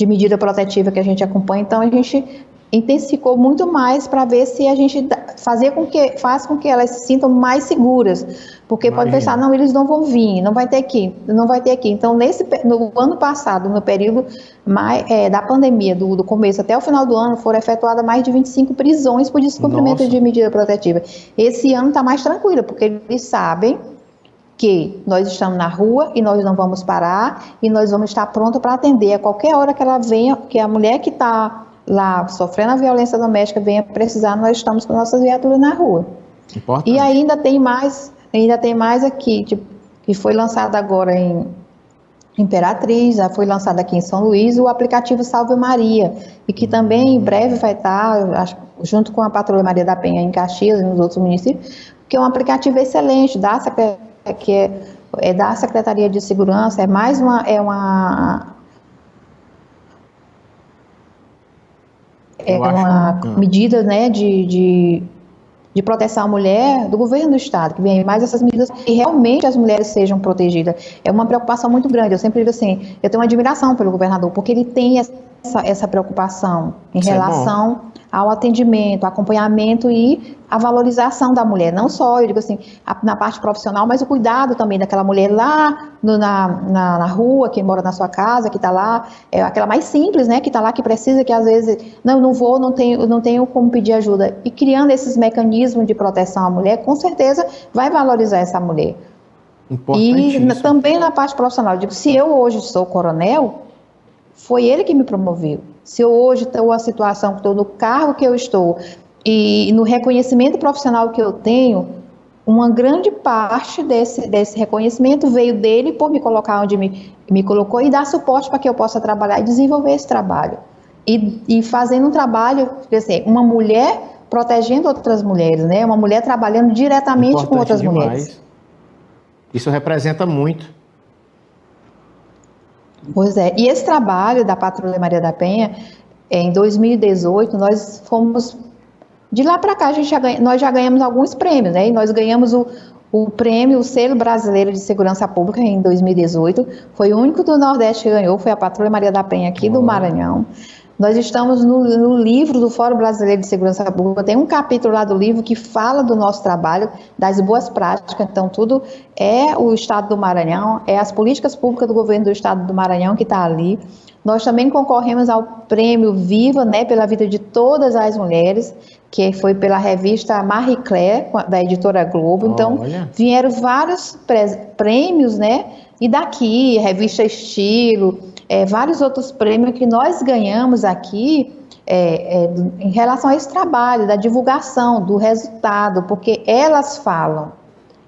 medida protetiva que a gente acompanha. Então a gente intensificou muito mais para ver se a gente faz com que elas se sintam mais seguras, porque pode pensar, não, eles não vão vir, não vai ter aqui. Então no ano passado, no período da pandemia, do começo até o final do ano, foram efetuadas mais de 25 prisões por descumprimento de medida protetiva. Esse ano está mais tranquilo, porque eles sabem que nós estamos na rua e nós não vamos parar e nós vamos estar prontos para atender a qualquer hora que ela venha, que a mulher que está lá sofrendo a violência doméstica venha precisar, nós estamos com nossas viaturas na rua. Importante. E ainda tem mais aqui, que foi lançado agora em Imperatriz, já foi lançado aqui em São Luís, o aplicativo Salve Maria, e que também em breve vai estar, junto com a Patrulha Maria da Penha em Caxias e nos outros municípios, que é um aplicativo excelente, da Secretaria de Segurança, uma medida, né, de proteção à mulher do governo do estado, que vem mais essas medidas e realmente as mulheres sejam protegidas. É uma preocupação muito grande. Eu sempre digo assim, eu tenho uma admiração pelo governador, porque ele tem essa preocupação em relação ao atendimento, acompanhamento e a valorização da mulher. Não só, eu digo assim, na parte profissional, mas o cuidado também daquela mulher lá na rua, que mora na sua casa, que está lá, aquela mais simples, né, que está lá, que precisa, que às vezes, não tenho como pedir ajuda. E criando esses mecanismos de proteção à mulher, com certeza vai valorizar essa mulher. E também na parte profissional, eu digo, se eu hoje sou coronel, foi ele que me promoveu. Se eu hoje estou a situação que estou, no cargo que eu estou e no reconhecimento profissional que eu tenho, uma grande parte desse reconhecimento veio dele por me colocar onde me colocou e dar suporte para que eu possa trabalhar e desenvolver esse trabalho. E fazendo um trabalho, quer dizer, uma mulher protegendo outras mulheres, né? Uma mulher trabalhando diretamente com outras mulheres. Isso representa muito. Pois é, e esse trabalho da Patrulha Maria da Penha, em 2018, nós fomos, de lá para cá, nós já ganhamos alguns prêmios, né? E nós ganhamos o prêmio, o Selo Brasileiro de Segurança Pública em 2018, foi o único do Nordeste que ganhou, foi a Patrulha Maria da Penha aqui do Maranhão. Nós estamos no livro do Fórum Brasileiro de Segurança Pública, tem um capítulo lá do livro que fala do nosso trabalho, das boas práticas, então tudo é o Estado do Maranhão, é as políticas públicas do governo do Estado do Maranhão que está ali. Nós também concorremos ao prêmio Viva, né, pela vida de todas as mulheres, que foi pela revista Marie Claire, da editora Globo. Então, vieram vários prêmios, né, e daqui, revista Estilo, vários outros prêmios que nós ganhamos aqui em relação a esse trabalho, da divulgação, do resultado, porque elas falam,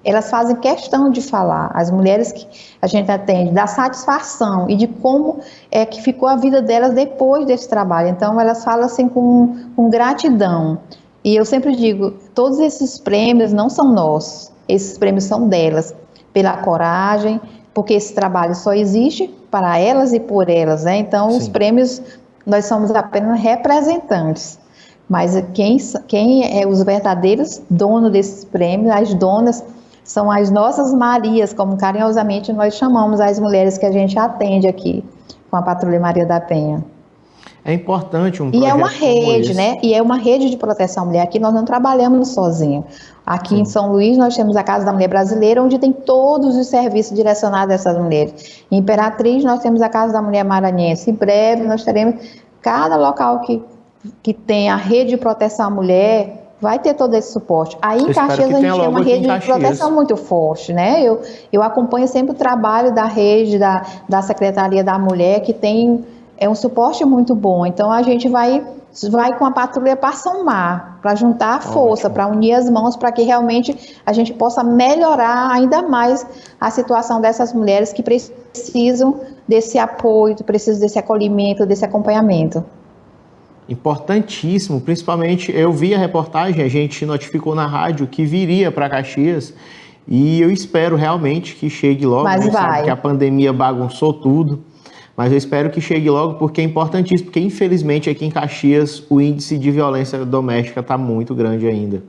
elas fazem questão de falar, as mulheres que a gente atende, da satisfação e de como que ficou a vida delas depois desse trabalho. Então, elas falam assim com gratidão. E eu sempre digo, todos esses prêmios não são nossos, esses prêmios são delas, pela coragem, porque esse trabalho só existe para elas e por elas, né? Então, os prêmios, nós somos apenas representantes. Mas quem é os verdadeiros donos desses prêmios, as donas, são as nossas Marias, como carinhosamente nós chamamos as mulheres que a gente atende aqui com a Patrulha Maria da Penha. É importante um projeto. E é uma rede, né? E é uma rede de proteção à mulher. Aqui nós não trabalhamos sozinhos. Aqui em São Luís nós temos a Casa da Mulher Brasileira, onde tem todos os serviços direcionados a essas mulheres. Em Imperatriz nós temos a Casa da Mulher Maranhense. Em breve nós teremos cada local que tem a rede de proteção à mulher, vai ter todo esse suporte. Aí em Caxias a gente tem uma rede de proteção muito forte, né? Eu acompanho sempre o trabalho da rede, da Secretaria da Mulher, que tem um suporte muito bom. Então a gente vai com a patrulha para somar, para juntar a força, para unir as mãos, para que realmente a gente possa melhorar ainda mais a situação dessas mulheres que precisam desse apoio, precisam desse acolhimento, desse acompanhamento. Importantíssimo, principalmente eu vi a reportagem, a gente notificou na rádio que viria para Caxias e eu espero realmente que chegue logo. Mas vai. Sabe que a pandemia bagunçou tudo, mas eu espero que chegue logo, porque é importantíssimo, porque infelizmente aqui em Caxias o índice de violência doméstica está muito grande ainda.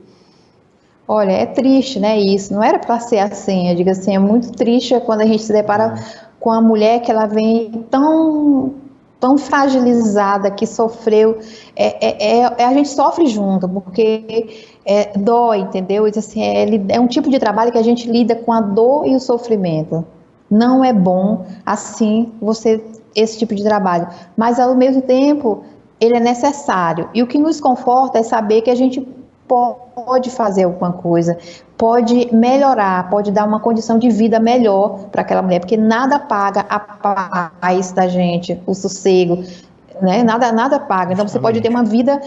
Olha, é triste, né, isso, não era para ser assim, eu digo assim, é muito triste quando a gente se depara com a mulher que ela vem tão fragilizada, que sofreu, a gente sofre junto, porque dói, entendeu? Isso, assim, é um tipo de trabalho que a gente lida com a dor e o sofrimento, não é bom, assim, esse tipo de trabalho, mas ao mesmo tempo, ele é necessário, e o que nos conforta é saber que a gente pode fazer alguma coisa, pode melhorar, pode dar uma condição de vida melhor para aquela mulher, porque nada paga a paz da gente, o sossego, né? Nada paga. Então você pode ter uma vida,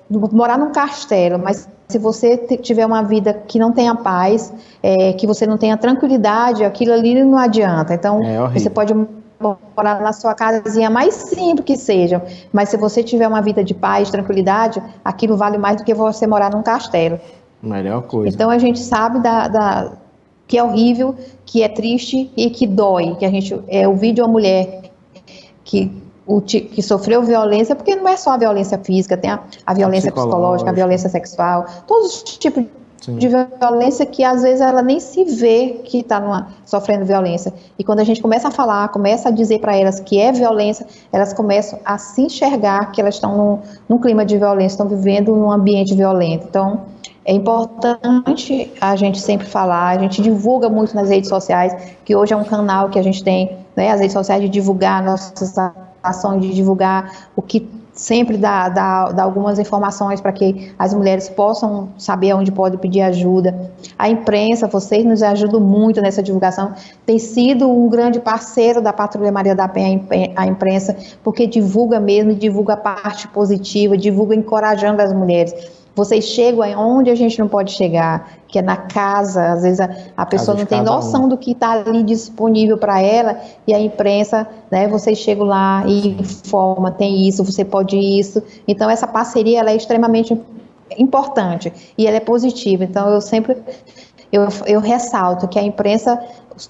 morar num castelo, mas se você tiver uma vida que não tenha paz, que você não tenha tranquilidade, aquilo ali não adianta. Então você pode morar na sua casinha mais simples que seja, mas se você tiver uma vida de paz, tranquilidade, aquilo vale mais do que você morar num castelo. Melhor coisa. Então a gente sabe que é horrível, que é triste e que dói, que a gente ouvir de uma mulher que sofreu violência, porque não é só a violência física, tem a violência psicológica, a violência sexual, todos os tipos de violência que às vezes ela nem se vê que está sofrendo violência. E quando a gente começa a falar, começa a dizer para elas que é violência, elas começam a se enxergar que elas estão num clima de violência, estão vivendo num ambiente violento. Então, é importante a gente sempre falar, a gente divulga muito nas redes sociais, que hoje é um canal que a gente tem, né, as redes sociais, de divulgar nossas ações, de divulgar o que sempre dá algumas informações para que as mulheres possam saber onde pode pedir ajuda. A imprensa, vocês nos ajudam muito nessa divulgação, tem sido um grande parceiro da Patrulha Maria da Penha, a imprensa, porque divulga mesmo, divulga a parte positiva, divulga encorajando as mulheres. Vocês chegam onde a gente não pode chegar, que é na casa, às vezes a pessoa não tem noção do que está ali disponível para ela, e a imprensa, né, vocês chegam lá e informam, tem isso, você pode isso. Então essa parceria, ela é extremamente importante e ela é positiva. Então eu ressalto que a imprensa,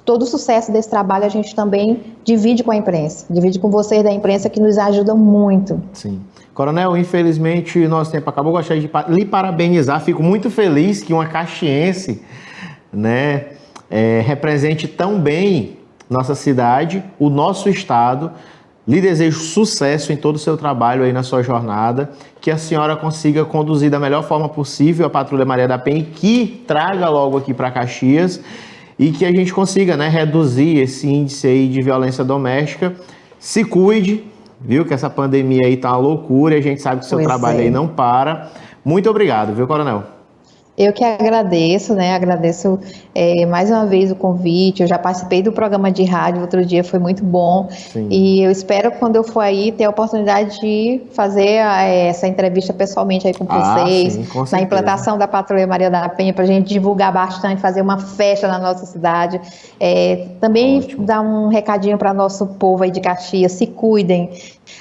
todo o sucesso desse trabalho a gente também divide com a imprensa, divide com vocês da imprensa, que nos ajudam muito. Sim. Coronel, infelizmente nosso tempo acabou. Gostaria de lhe parabenizar. Fico muito feliz que uma caxiense, né, represente tão bem nossa cidade, o nosso estado. Lhe desejo sucesso em todo o seu trabalho aí na sua jornada, que a senhora consiga conduzir da melhor forma possível a Patrulha Maria da Penha, e que traga logo aqui para Caxias, e que a gente consiga, né, reduzir esse índice aí de violência doméstica. Se cuide, viu, que essa pandemia aí tá uma loucura, e a gente sabe que o seu trabalho aí não para. Muito obrigado, viu, Coronel? Eu que agradeço, né? Agradeço mais uma vez o convite. Eu já participei do programa de rádio outro dia, foi muito bom. Sim. E eu espero, quando eu for aí, ter a oportunidade de fazer essa entrevista pessoalmente aí com vocês, sim, com na implantação da Patrulha Maria da Penha, para a gente divulgar bastante, fazer uma festa na nossa cidade. Também dar um recadinho para nosso povo aí de Caxias: se cuidem.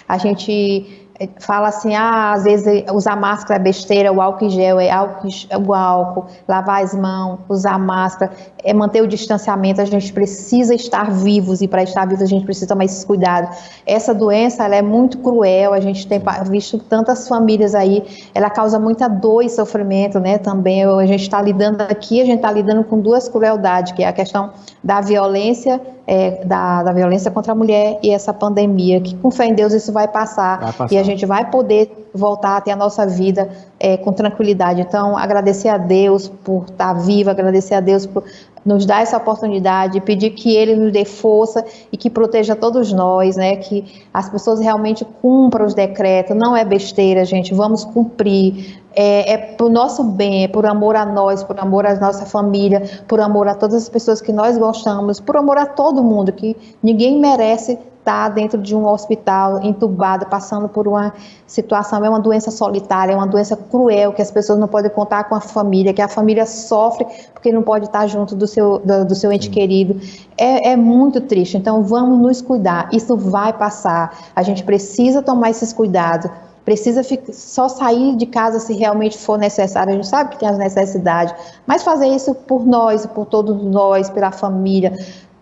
A gente fala assim, às vezes usar máscara é besteira, o álcool em gel o álcool, lavar as mãos, usar máscara, manter o distanciamento. A gente precisa estar vivos, e para estar vivos a gente precisa tomar esses cuidados. Essa doença, ela é muito cruel, a gente tem visto tantas famílias aí, ela causa muita dor e sofrimento, né, também. A gente está lidando com duas crueldades, que é a questão da violência, da violência contra a mulher, e essa pandemia, que com fé em Deus isso vai passar. E a gente vai poder voltar a ter a nossa vida com tranquilidade. Então, agradecer a Deus por estar viva, agradecer a Deus por nos dar essa oportunidade, pedir que Ele nos dê força e que proteja todos nós, né? Que as pessoas realmente cumpram os decretos. Não é besteira, gente, vamos cumprir. Por nosso bem, é por amor a nós, por amor à nossa família, por amor a todas as pessoas que nós gostamos, por amor a todo mundo, que ninguém merece estar dentro de um hospital, entubado, passando por uma situação. É uma doença solitária, é uma doença cruel, que as pessoas não podem contar com a família, que a família sofre porque não pode estar junto do seu ente querido. É muito triste. Então vamos nos cuidar, isso vai passar. A gente precisa tomar esses cuidados, precisa só sair de casa se realmente for necessário. A gente sabe que tem as necessidades, mas fazer isso por nós, por todos nós, pela família,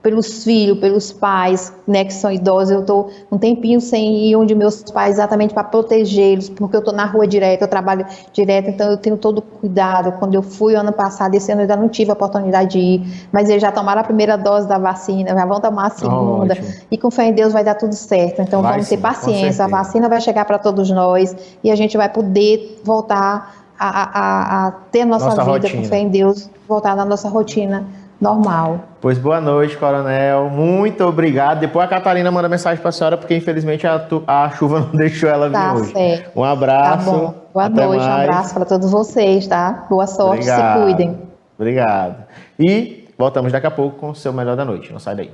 pelos filhos, pelos pais, né, que são idosos. Eu estou um tempinho sem ir onde meus pais, exatamente para protegê-los, porque eu estou na rua direto, eu trabalho direto, então eu tenho todo cuidado. Quando eu fui ano passado, esse ano eu ainda não tive a oportunidade de ir, mas eles já tomaram a primeira dose da vacina, já vão tomar a segunda, e com fé em Deus vai dar tudo certo. Então vamos ter paciência, a vacina vai chegar para todos nós, e a gente vai poder voltar a ter nossa vida rotina. Com fé em Deus, voltar na nossa rotina normal. Pois boa noite, coronel. Muito obrigado. Depois a Catarina manda mensagem para a senhora, porque infelizmente a chuva não deixou ela vir hoje. Certo. Um abraço. Tá bom. Boa noite, um abraço para todos vocês, tá? Boa sorte, obrigado. Se cuidem. Obrigado. E voltamos daqui a pouco com o seu Melhor da Noite. Não sai daí.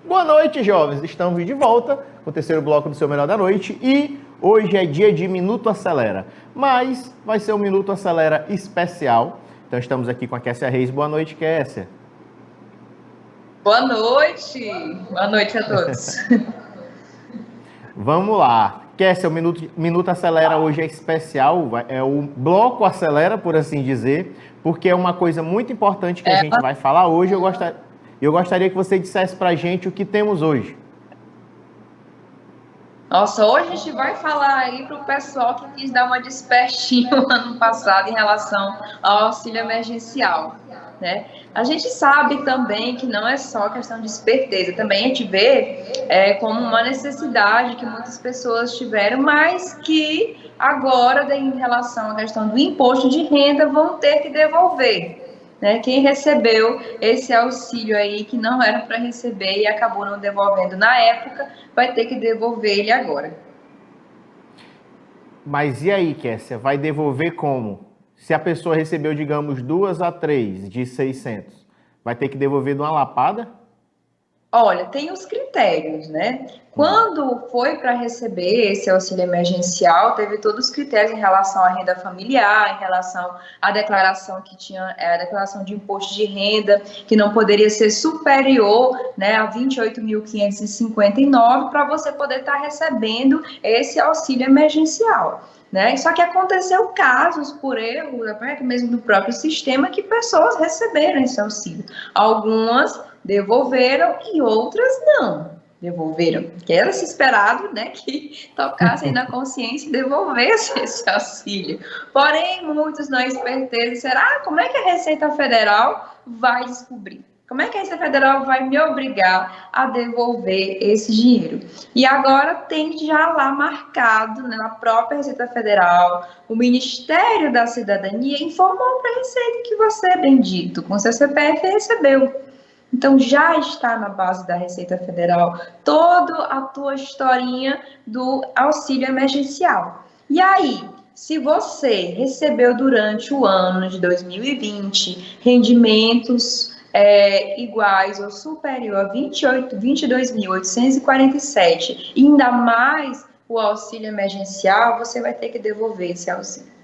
Boa noite, jovens. Estamos de volta com o terceiro bloco do seu Melhor da Noite e hoje é dia de Minuto Acelera, mas vai ser um Minuto Acelera especial. Então estamos aqui com a Kessia Reis. Boa noite, Kessia. Boa noite. Boa noite a todos. Vamos lá. Kessia, o Minuto Acelera hoje é especial, é o bloco Acelera, por assim dizer, porque é uma coisa muito importante que a gente vai falar hoje. Eu gostaria que você dissesse pra gente o que temos hoje. Nossa, hoje a gente vai falar aí pro pessoal que quis dar uma despertinho no ano passado em relação ao auxílio emergencial, né? A gente sabe também que não é só questão de esperteza, também a gente vê como uma necessidade que muitas pessoas tiveram, mas que agora, em relação à questão do imposto de renda, vão ter que devolver. Né, quem recebeu esse auxílio aí, que não era para receber e acabou não devolvendo na época, vai ter que devolver ele agora. Mas e aí, Kessia, vai devolver como? Se a pessoa recebeu, digamos, 2 a 3 de 600, vai ter que devolver de uma lapada? Olha, tem os critérios, né? Quando foi para receber esse auxílio emergencial, teve todos os critérios em relação à renda familiar, em relação à declaração que tinha, a declaração de imposto de renda, que não poderia ser superior, né, a 28.559 para você poder estar recebendo esse auxílio emergencial. Né? Só que aconteceu casos por erro, mesmo do próprio sistema, que pessoas receberam esse auxílio. Algumas devolveram e outras não devolveram. Que era se esperado, né, que tocassem na consciência e devolvessem esse auxílio. Porém, muitos na esperteza disseram, como é que a Receita Federal vai descobrir? Como é que a Receita Federal vai me obrigar a devolver esse dinheiro? E agora tem já lá marcado, né, na própria Receita Federal, o Ministério da Cidadania informou para a Receita que você, bendito, com seu CPF recebeu. Então, já está na base da Receita Federal toda a tua historinha do auxílio emergencial. E aí, se você recebeu durante o ano de 2020 rendimentos iguais ou superior a 22.847, e ainda mais o auxílio emergencial, você vai ter que devolver esse auxílio.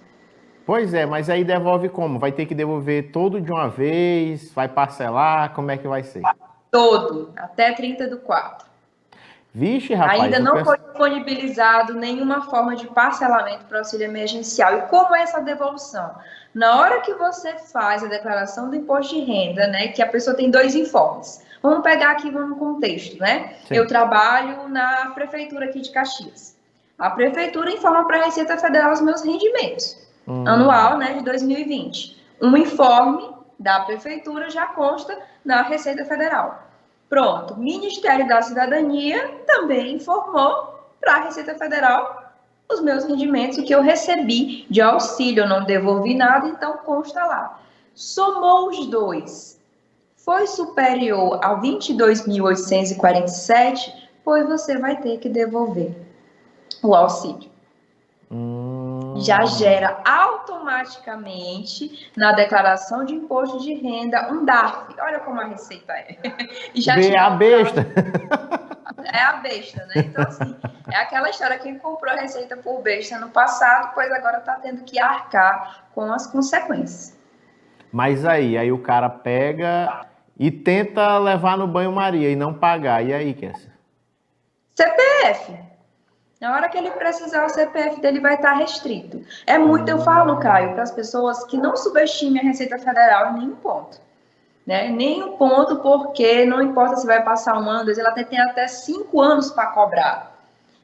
Pois é, mas aí devolve como? Vai ter que devolver todo de uma vez? Vai parcelar? Como é que vai ser? Todo, até 30/4. Vixe, rapaz. Ainda não foi disponibilizado nenhuma forma de parcelamento para o auxílio emergencial. E como é essa devolução? Na hora que você faz a declaração do imposto de renda, né, que a pessoa tem 2 informes. Vamos pegar aqui um contexto, né? Sim. Eu trabalho na prefeitura aqui de Caxias. A prefeitura informa para a Receita Federal os meus rendimentos. Anual, né, de 2020. Um informe da prefeitura já consta na Receita Federal. Pronto, o Ministério da Cidadania também informou para a Receita Federal os meus rendimentos, o que eu recebi de auxílio, eu não devolvi nada, então consta lá. Somou os dois, foi superior a 22.847, pois você vai ter que devolver o auxílio. Já gera automaticamente na declaração de imposto de renda um DARF. Olha como a Receita é. E já é a besta. É a besta, né? Então, assim, é aquela história, quem comprou a Receita por besta no passado, pois agora está tendo que arcar com as consequências. Mas aí o cara pega e tenta levar no banho-maria e não pagar. E aí, Kessia? CPF. Na hora que ele precisar, o CPF dele vai estar restrito. É muito, eu falo, Caio, para as pessoas que não subestimem a Receita Federal em nenhum ponto. Né? Nenhum ponto, porque não importa se vai passar um ano, ela tem até 5 anos para cobrar.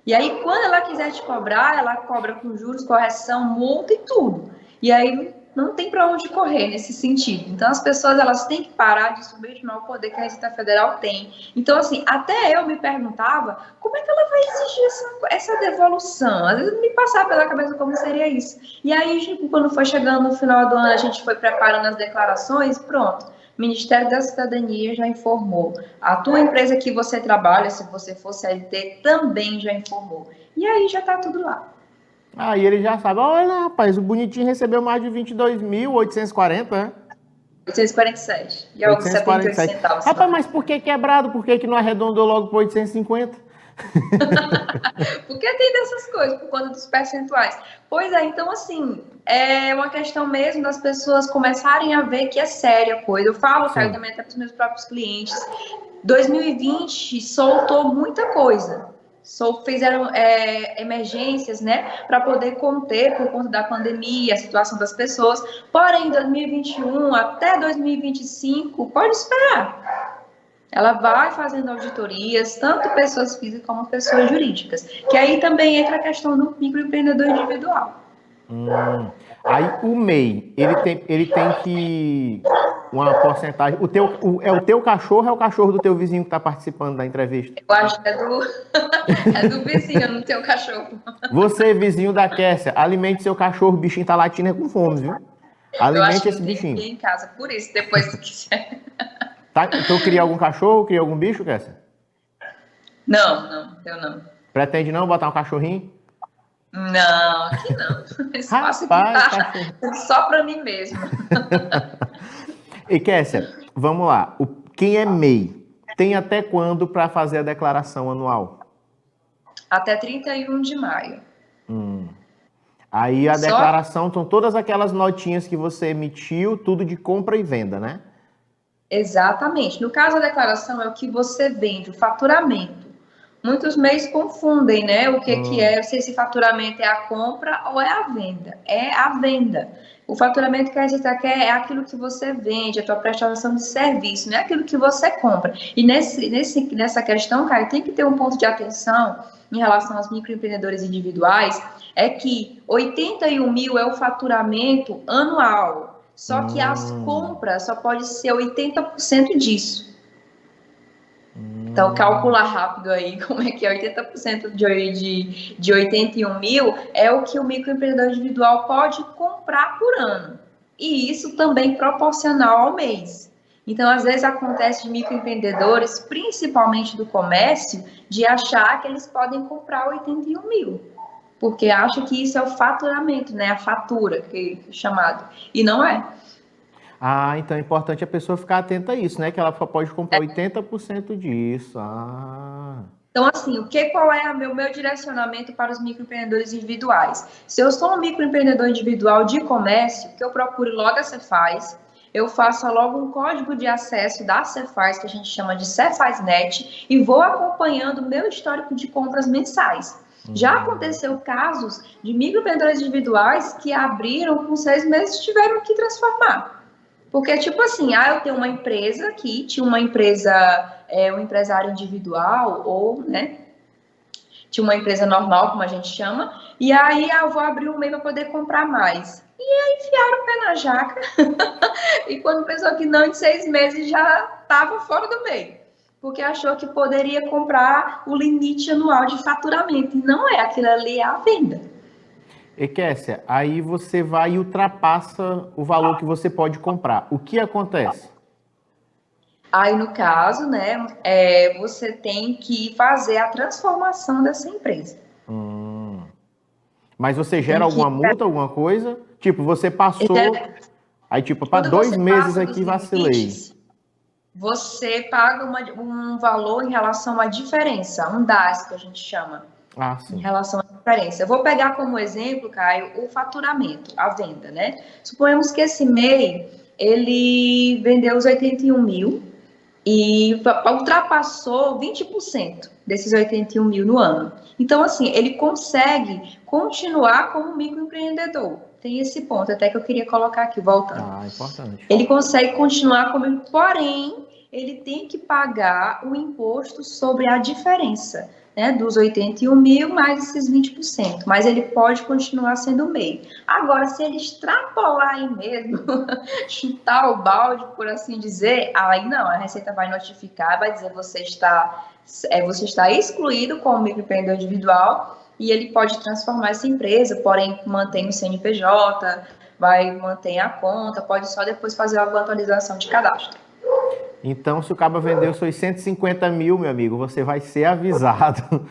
E aí, quando ela quiser te cobrar, ela cobra com juros, correção, multa e tudo. E aí, não tem para onde correr nesse sentido. Então, as pessoas elas têm que parar de subestimar o poder que a Receita Federal tem. Então, assim, até eu me perguntava como é que ela vai exigir essa devolução. Às vezes me passava pela cabeça como seria isso. E aí, tipo, quando foi chegando no final do ano, a gente foi preparando as declarações, pronto. O Ministério da Cidadania já informou. A tua empresa que você trabalha, se você for CLT, também já informou. E aí já está tudo lá. Aí ele já sabe, olha, rapaz, o bonitinho recebeu mais de 22.840, né? 847. E algo 78 centavos. Rapaz, mas por que quebrado? Por que não arredondou logo para 850? Porque tem dessas coisas, por conta dos percentuais. Pois é, então assim, é uma questão mesmo das pessoas começarem a ver que é séria a coisa. Eu falo, Caio, também até para os meus próprios clientes. 2020 soltou muita coisa. Fizeram emergências, né, para poder conter por conta da pandemia, a situação das pessoas. Porém, 2021 até 2025, pode esperar. Ela vai fazendo auditorias, tanto pessoas físicas como pessoas jurídicas. Que aí também entra a questão do microempreendedor individual. Aí o MEI, ele tem que... Uma porcentagem... É o teu cachorro ou é o cachorro do teu vizinho que está participando da entrevista? Eu acho que é do vizinho, não tem o cachorro. Você, vizinho da Kessia, alimente seu cachorro, o bichinho tá latindo é com fome, viu? Alimente esse bichinho. Eu acho que em casa, por isso, depois se quiser. Tá, então cria algum cachorro, cria algum bicho, Kessia? Não, eu não. Pretende não botar um cachorrinho? Não, aqui não. Espaço Rapaz, aqui tá só para mim mesmo. E Kessia, vamos lá. Quem é MEI tem até quando para fazer a declaração anual? Até 31 de maio. Aí a declaração são todas aquelas notinhas que você emitiu, tudo de compra e venda, né? Exatamente. No caso, a declaração é o que você vende, o faturamento. Muitos MEIs confundem, né? O que é, se esse faturamento é a compra ou é a venda. É a venda. O faturamento que a Receita quer é aquilo que você vende, a tua prestação de serviço, não é aquilo que você compra. E nessa questão, Caio, tem que ter um ponto de atenção em relação aos microempreendedores individuais, é que 81 mil é o faturamento anual, só que as compras só pode ser 80% disso. Então, calcula rápido aí como é que é 80% de 81 mil é o que o microempreendedor individual pode comprar por ano. E isso também proporcional ao mês. Então, às vezes acontece de microempreendedores, principalmente do comércio, de achar que eles podem comprar 81 mil. Porque acham que isso é o faturamento, né? A fatura, que é chamado. E não é. Ah, então é importante a pessoa ficar atenta a isso, né? Que ela só pode comprar 80% disso. Então, assim, qual é o meu direcionamento para os microempreendedores individuais? Se eu sou um microempreendedor individual de comércio, que eu procure logo a Cefaz, eu faço logo um código de acesso da Cefaz, que a gente chama de Cefaznet, e vou acompanhando o meu histórico de compras mensais. Já aconteceu casos de microempreendedores individuais que abriram com 6 meses e tiveram que transformar. Porque, tipo assim, eu tenho uma empresa aqui, tinha uma empresa, um empresário individual, ou, né, tinha uma empresa normal, como a gente chama, e aí eu vou abrir um MEI para poder comprar mais. E aí enfiaram o pé na jaca, e quando pensou que não, em 6 meses já estava fora do MEI, porque achou que poderia comprar o limite anual de faturamento, e não é, aquilo ali é a venda. E Kessia, aí você vai e ultrapassa o valor que você pode comprar. O que acontece? Aí, no caso, né, você tem que fazer a transformação dessa empresa. Mas você gera alguma multa, alguma coisa? Tipo, você passou... Aí, tipo, para 2 meses aqui vacilei. Você paga um valor em relação à diferença, um DAS, que a gente chama. Sim. Em relação à diferença. Eu vou pegar como exemplo, Caio, o faturamento, a venda, né? Suponhamos que esse MEI, ele vendeu os 81 mil, e ultrapassou 20% desses 81 mil no ano. Então, assim, ele consegue continuar como microempreendedor. Tem esse ponto até que eu queria colocar aqui, voltando. Importante. Ele consegue continuar como, porém, ele tem que pagar o imposto sobre a diferença, né, dos 81 mil mais esses 20%, mas ele pode continuar sendo MEI. Agora, se ele extrapolar aí mesmo, chutar o balde, por assim dizer, aí não, a Receita vai notificar, vai dizer você está excluído como microempreendedor individual e ele pode transformar essa empresa, porém mantém o CNPJ, vai manter a conta, pode só depois fazer alguma atualização de cadastro. Então, se o cabo vendeu seus 150 mil, meu amigo, você vai ser avisado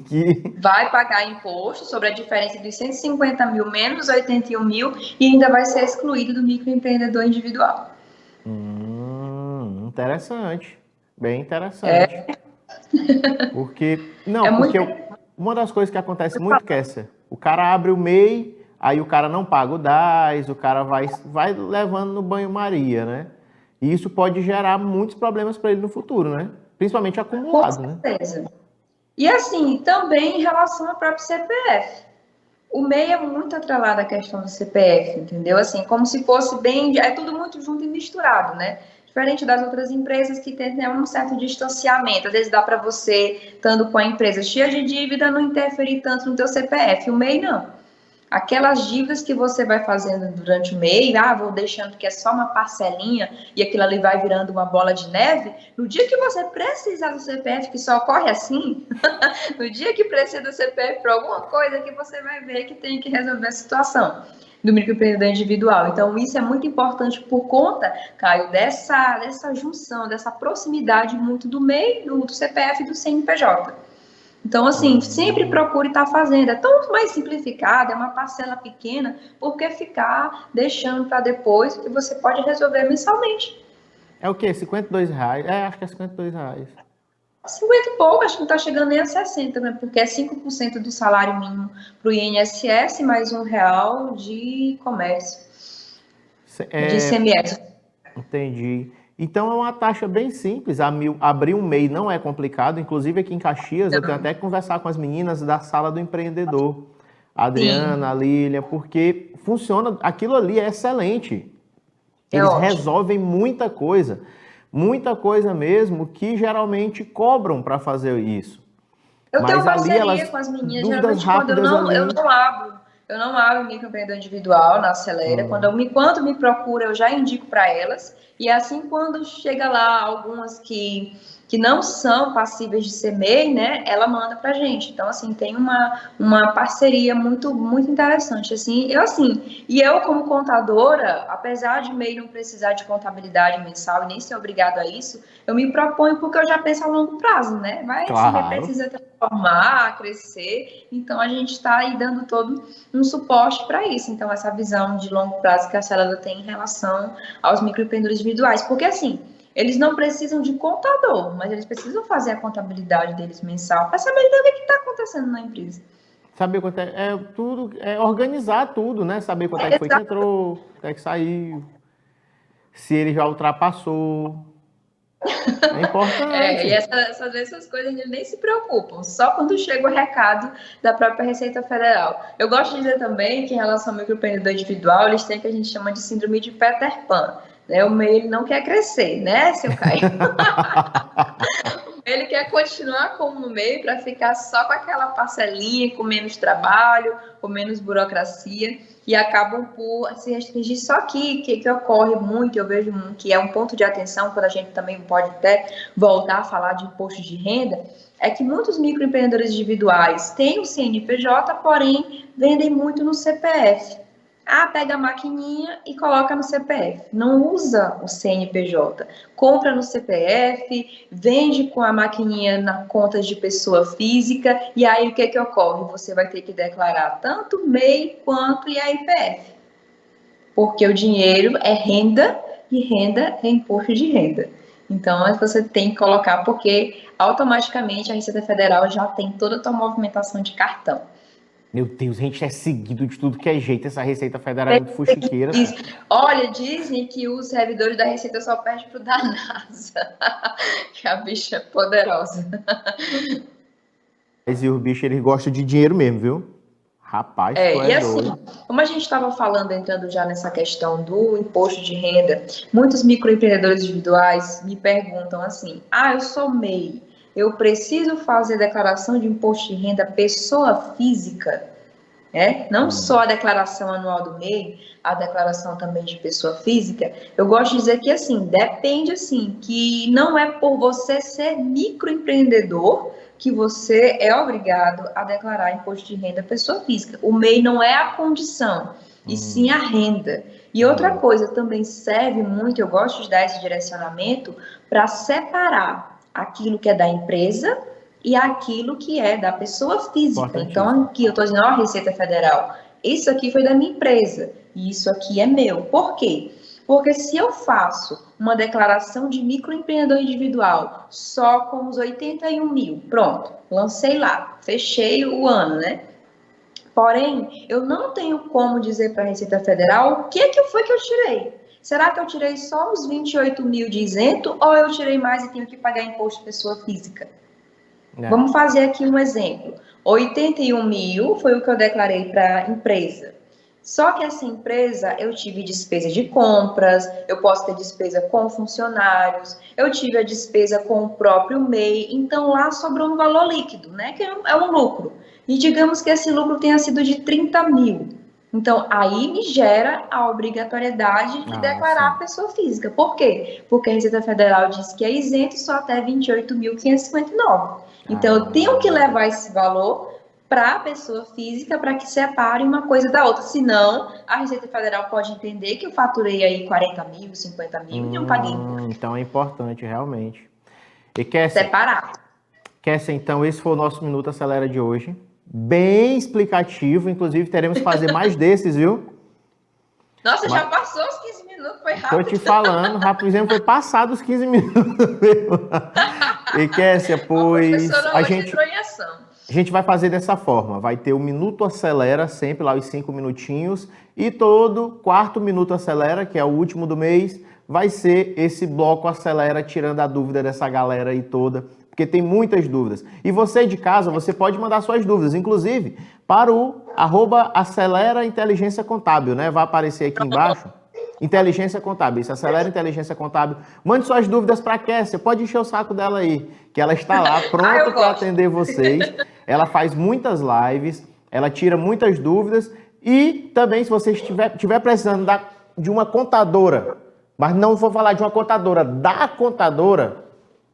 que... Vai pagar imposto sobre a diferença dos 150 mil menos 81 mil e ainda vai ser excluído do microempreendedor individual. Interessante. Bem interessante. Porque uma das coisas que acontece muito, Kessia, o cara abre o MEI, aí o cara não paga o DAS, o cara vai levando no banho-maria, né? E isso pode gerar muitos problemas para ele no futuro, né? Principalmente acumulado, né? Com certeza. Né? E assim, também em relação ao próprio CPF. O MEI é muito atrelado à questão do CPF, entendeu? Assim, como se fosse bem... É tudo muito junto e misturado, né? Diferente das outras empresas que tem um certo distanciamento. Às vezes dá para você, estando com a empresa cheia de dívida, não interferir tanto no teu CPF. O MEI não. Aquelas dívidas que você vai fazendo durante o mês, vou deixando que é só uma parcelinha e aquilo ali vai virando uma bola de neve, no dia que você precisar do CPF, que só ocorre assim, no dia que precisa do CPF para alguma coisa, que você vai ver que tem que resolver a situação do microempreendedor individual. Então, isso é muito importante por conta, Caio, dessa junção, dessa proximidade muito do MEI, do CPF e do CNPJ. Então, assim, sempre procure estar fazendo. É tão mais simplificado, é uma parcela pequena, por que ficar deixando para depois que você pode resolver mensalmente. É o quê? R$52? Acho que é R$52. 50 e pouco, acho que não está chegando nem a 60, né? Porque é 5% do salário mínimo para o INSS, mais R$1 de comércio, de ICMS. Entendi. Então é uma taxa bem simples. Abrir um MEI não é complicado. Inclusive aqui em Caxias, eu tenho até que conversar com as meninas da sala do empreendedor, a Adriana, a Lília, porque funciona, aquilo ali é excelente. Eles resolvem muita coisa mesmo, que geralmente cobram para fazer isso. Eu tenho parceria com as meninas, geralmente quando eu não abro microempreendedor individual na Acelera. Quando me procura, eu já indico para elas. E assim, quando chega lá algumas que não são passíveis de ser MEI, né, ela manda pra gente. Então, assim, tem uma parceria muito, muito interessante, assim. Eu como contadora, apesar de MEI não precisar de contabilidade mensal e nem ser obrigado a isso, eu me proponho porque eu já penso a longo prazo, né? Claro. Precisa transformar, crescer, então a gente está aí dando todo um suporte para isso. Então, essa visão de longo prazo que a Celera tem em relação aos microempreendedores individuais, porque assim, eles não precisam de contador, mas eles precisam fazer a contabilidade deles mensal para saber o que está acontecendo na empresa. Saber quanto organizar tudo, né? Saber quanto é que foi que entrou, quanto é que saiu, se ele já ultrapassou. É importante. E essas coisas eles nem se preocupam, só quando chega o recado da própria Receita Federal. Eu gosto de dizer também que em relação ao microempreendedor individual, eles têm o que a gente chama de síndrome de Peter Pan. Né? O MEI ele não quer crescer, né, seu Caio? Ele quer continuar como no MEI para ficar só com aquela parcelinha, com menos trabalho, com menos burocracia, e acabam por se restringir. Só que ocorre muito, eu vejo que é um ponto de atenção, quando a gente também pode até voltar a falar de imposto de renda, é que muitos microempreendedores individuais têm o CNPJ, porém vendem muito no CPF. Pega a maquininha e coloca no CPF. Não usa o CNPJ. Compra no CPF, vende com a maquininha na conta de pessoa física, e aí o que ocorre? Você vai ter que declarar tanto MEI quanto IRPF. Porque o dinheiro é renda, e renda é imposto de renda. Então, você tem que colocar, porque automaticamente a Receita Federal já tem toda a tua movimentação de cartão. Meu Deus, a gente é seguido de tudo que é jeito. Essa Receita Federal é muito fuxiqueira. Olha, dizem que os servidores da Receita só perdem pro da NASA. Que a bicha é poderosa. Mas e os bichos, eles gostam de dinheiro mesmo, viu? Rapaz, e assim, como a gente estava falando, entrando já nessa questão do imposto de renda, muitos microempreendedores individuais me perguntam assim, eu sou MEI, eu preciso fazer declaração de imposto de renda pessoa física, não só a declaração anual do MEI, a declaração também de pessoa física. Eu gosto de dizer que assim, depende assim, que não é por você ser microempreendedor que você é obrigado a declarar imposto de renda pessoa física. O MEI não é a condição, e sim a renda. E outra coisa, também serve muito, eu gosto de dar esse direcionamento, para separar aquilo que é da empresa e aquilo que é da pessoa física. Então, aqui eu estou dizendo, Receita Federal, isso aqui foi da minha empresa, e isso aqui é meu. Por quê? Porque se eu faço uma declaração de microempreendedor individual só com os 81 mil, pronto, lancei lá, fechei o ano, né? Porém, eu não tenho como dizer para a Receita Federal o que foi que eu tirei. Será que eu tirei só os 28 mil de isento ou eu tirei mais e tenho que pagar imposto de pessoa física? Vamos fazer aqui um exemplo. 81 mil foi o que eu declarei para a empresa. Só que essa empresa, eu tive despesa de compras, eu posso ter despesa com funcionários, eu tive a despesa com o próprio MEI, então lá sobrou um valor líquido, né, que é um lucro. E digamos que esse lucro tenha sido de 30 mil. Então, aí me gera a obrigatoriedade de declarar a pessoa física. Por quê? Porque a Receita Federal diz que é isento só até 28.559. Então, eu tenho que levar esse valor para a pessoa física para que separe uma coisa da outra. Senão, a Receita Federal pode entender que eu faturei aí 40 mil, 50 mil e não paguei. Então é importante, realmente. E Kessia, separar. Kessia, então, esse foi o nosso Minuto Acelera de hoje. Bem explicativo, inclusive teremos que fazer mais desses, viu? Nossa, já passou os 15 minutos, foi rápido. Tô te falando, rapidinho, foi passado os 15 minutos mesmo. E Kessia, pois a gente vai fazer dessa forma, vai ter o Minuto Acelera, sempre lá os 5 minutinhos, e todo quarto Minuto Acelera, que é o último do mês, vai ser esse bloco Acelera, tirando a dúvida dessa galera aí toda, porque tem muitas dúvidas. E você de casa, você pode mandar suas dúvidas, inclusive para o @Acelera Inteligência Contábil, né? Vai aparecer aqui embaixo. Inteligência Contábil, isso, Acelera Inteligência Contábil. Mande suas dúvidas para a Kessia, pode encher o saco dela aí, que ela está lá pronta para atender vocês. Ela faz muitas lives, ela tira muitas dúvidas e também, se você estiver precisando de uma contadora, mas não vou falar de uma contadora, da contadora,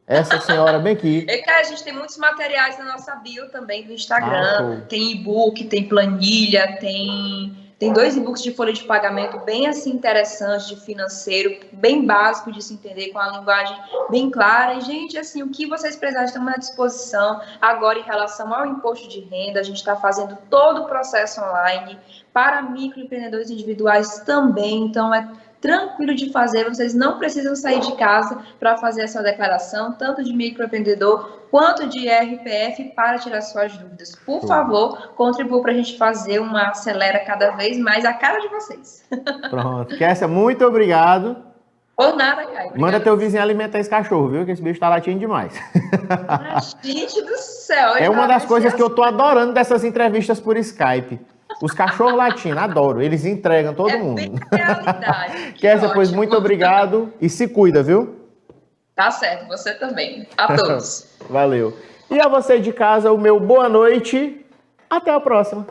essa senhora bem aqui. Cara, a gente tem muitos materiais na nossa bio também do Instagram. Tem e-book, tem planilha, tem 2 e-books de folha de pagamento bem assim interessantes, de financeiro, bem básico de se entender, com a linguagem bem clara. E, gente, assim, o que vocês precisarem, estamos à disposição. Agora, em relação ao imposto de renda, a gente está fazendo todo o processo online para microempreendedores individuais também. Então, é tranquilo de fazer, vocês não precisam sair de casa para fazer essa declaração, tanto de microempreendedor quanto de RPF, para tirar suas dúvidas. Por favor, contribua para a gente fazer uma Acelera cada vez mais a cara de vocês. Pronto. Kessia, muito obrigado. Por nada, Caio. Manda teu vizinho alimentar esse cachorro, viu? Que esse bicho tá latindo demais. Gente do céu. É uma das coisas que eu tô adorando dessas entrevistas por Skype. Os cachorros latinos, adoro. Eles entregam todo mundo. Bem realidade. Kessia, pois muito obrigado e se cuida, viu? Tá certo, você também. A todos. Valeu. E a você de casa, o meu boa noite. Até a próxima.